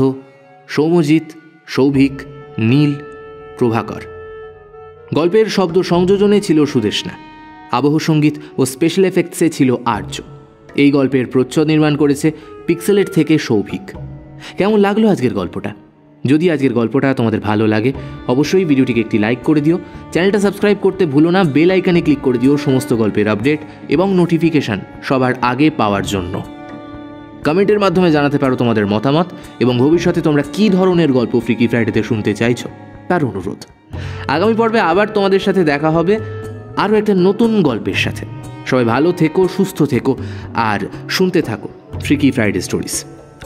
সৌম্যজিৎ, সৌভিক, নীল, প্রভাকর। গল্পের শব্দ সংযোজনে ছিল সুদেষ্ণা। আবহ সঙ্গীত ও স্পেশাল এফেক্টসে ছিল আর্য। এই গল্পের প্রচ্ছদ নির্মাণ করেছে পিক্সেলেট থেকে সৌভিক। কেমন লাগলো আজকের গল্পটা? যদি আজকের গল্পটা তোমাদের ভালো লাগে অবশ্যই ভিডিওটিকে একটি লাইক করে দিও। চ্যানেলটা সাবস্ক্রাইব করতে ভুলো না। বেল আইকনে ক্লিক করে দিও সমস্ত গল্পের আপডেট এবং নোটিফিকেশান সবার আগে পাওয়ার জন্য। কমেন্টের মাধ্যমে জানাতে পারো তোমাদের মতামত এবং ভবিষ্যতে তোমরা কী ধরনের গল্প ফ্রিকি ফ্রাইডেতে শুনতে চাইছো তার অনুরোধ। আগামী পর্বে আবার তোমাদের সাথে দেখা হবে আরও একটা নতুন গল্পের সাথে। সবাই ভালো থেকো, সুস্থ থেকো আর শুনতে থাকো ফ্রিকি ফ্রাইডে স্টোরিজ।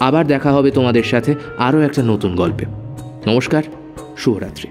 আবার দেখা হবে তোমাদের সাথে আরও একটা নতুন গল্পে। নমস্কার, শুভরাত্রি।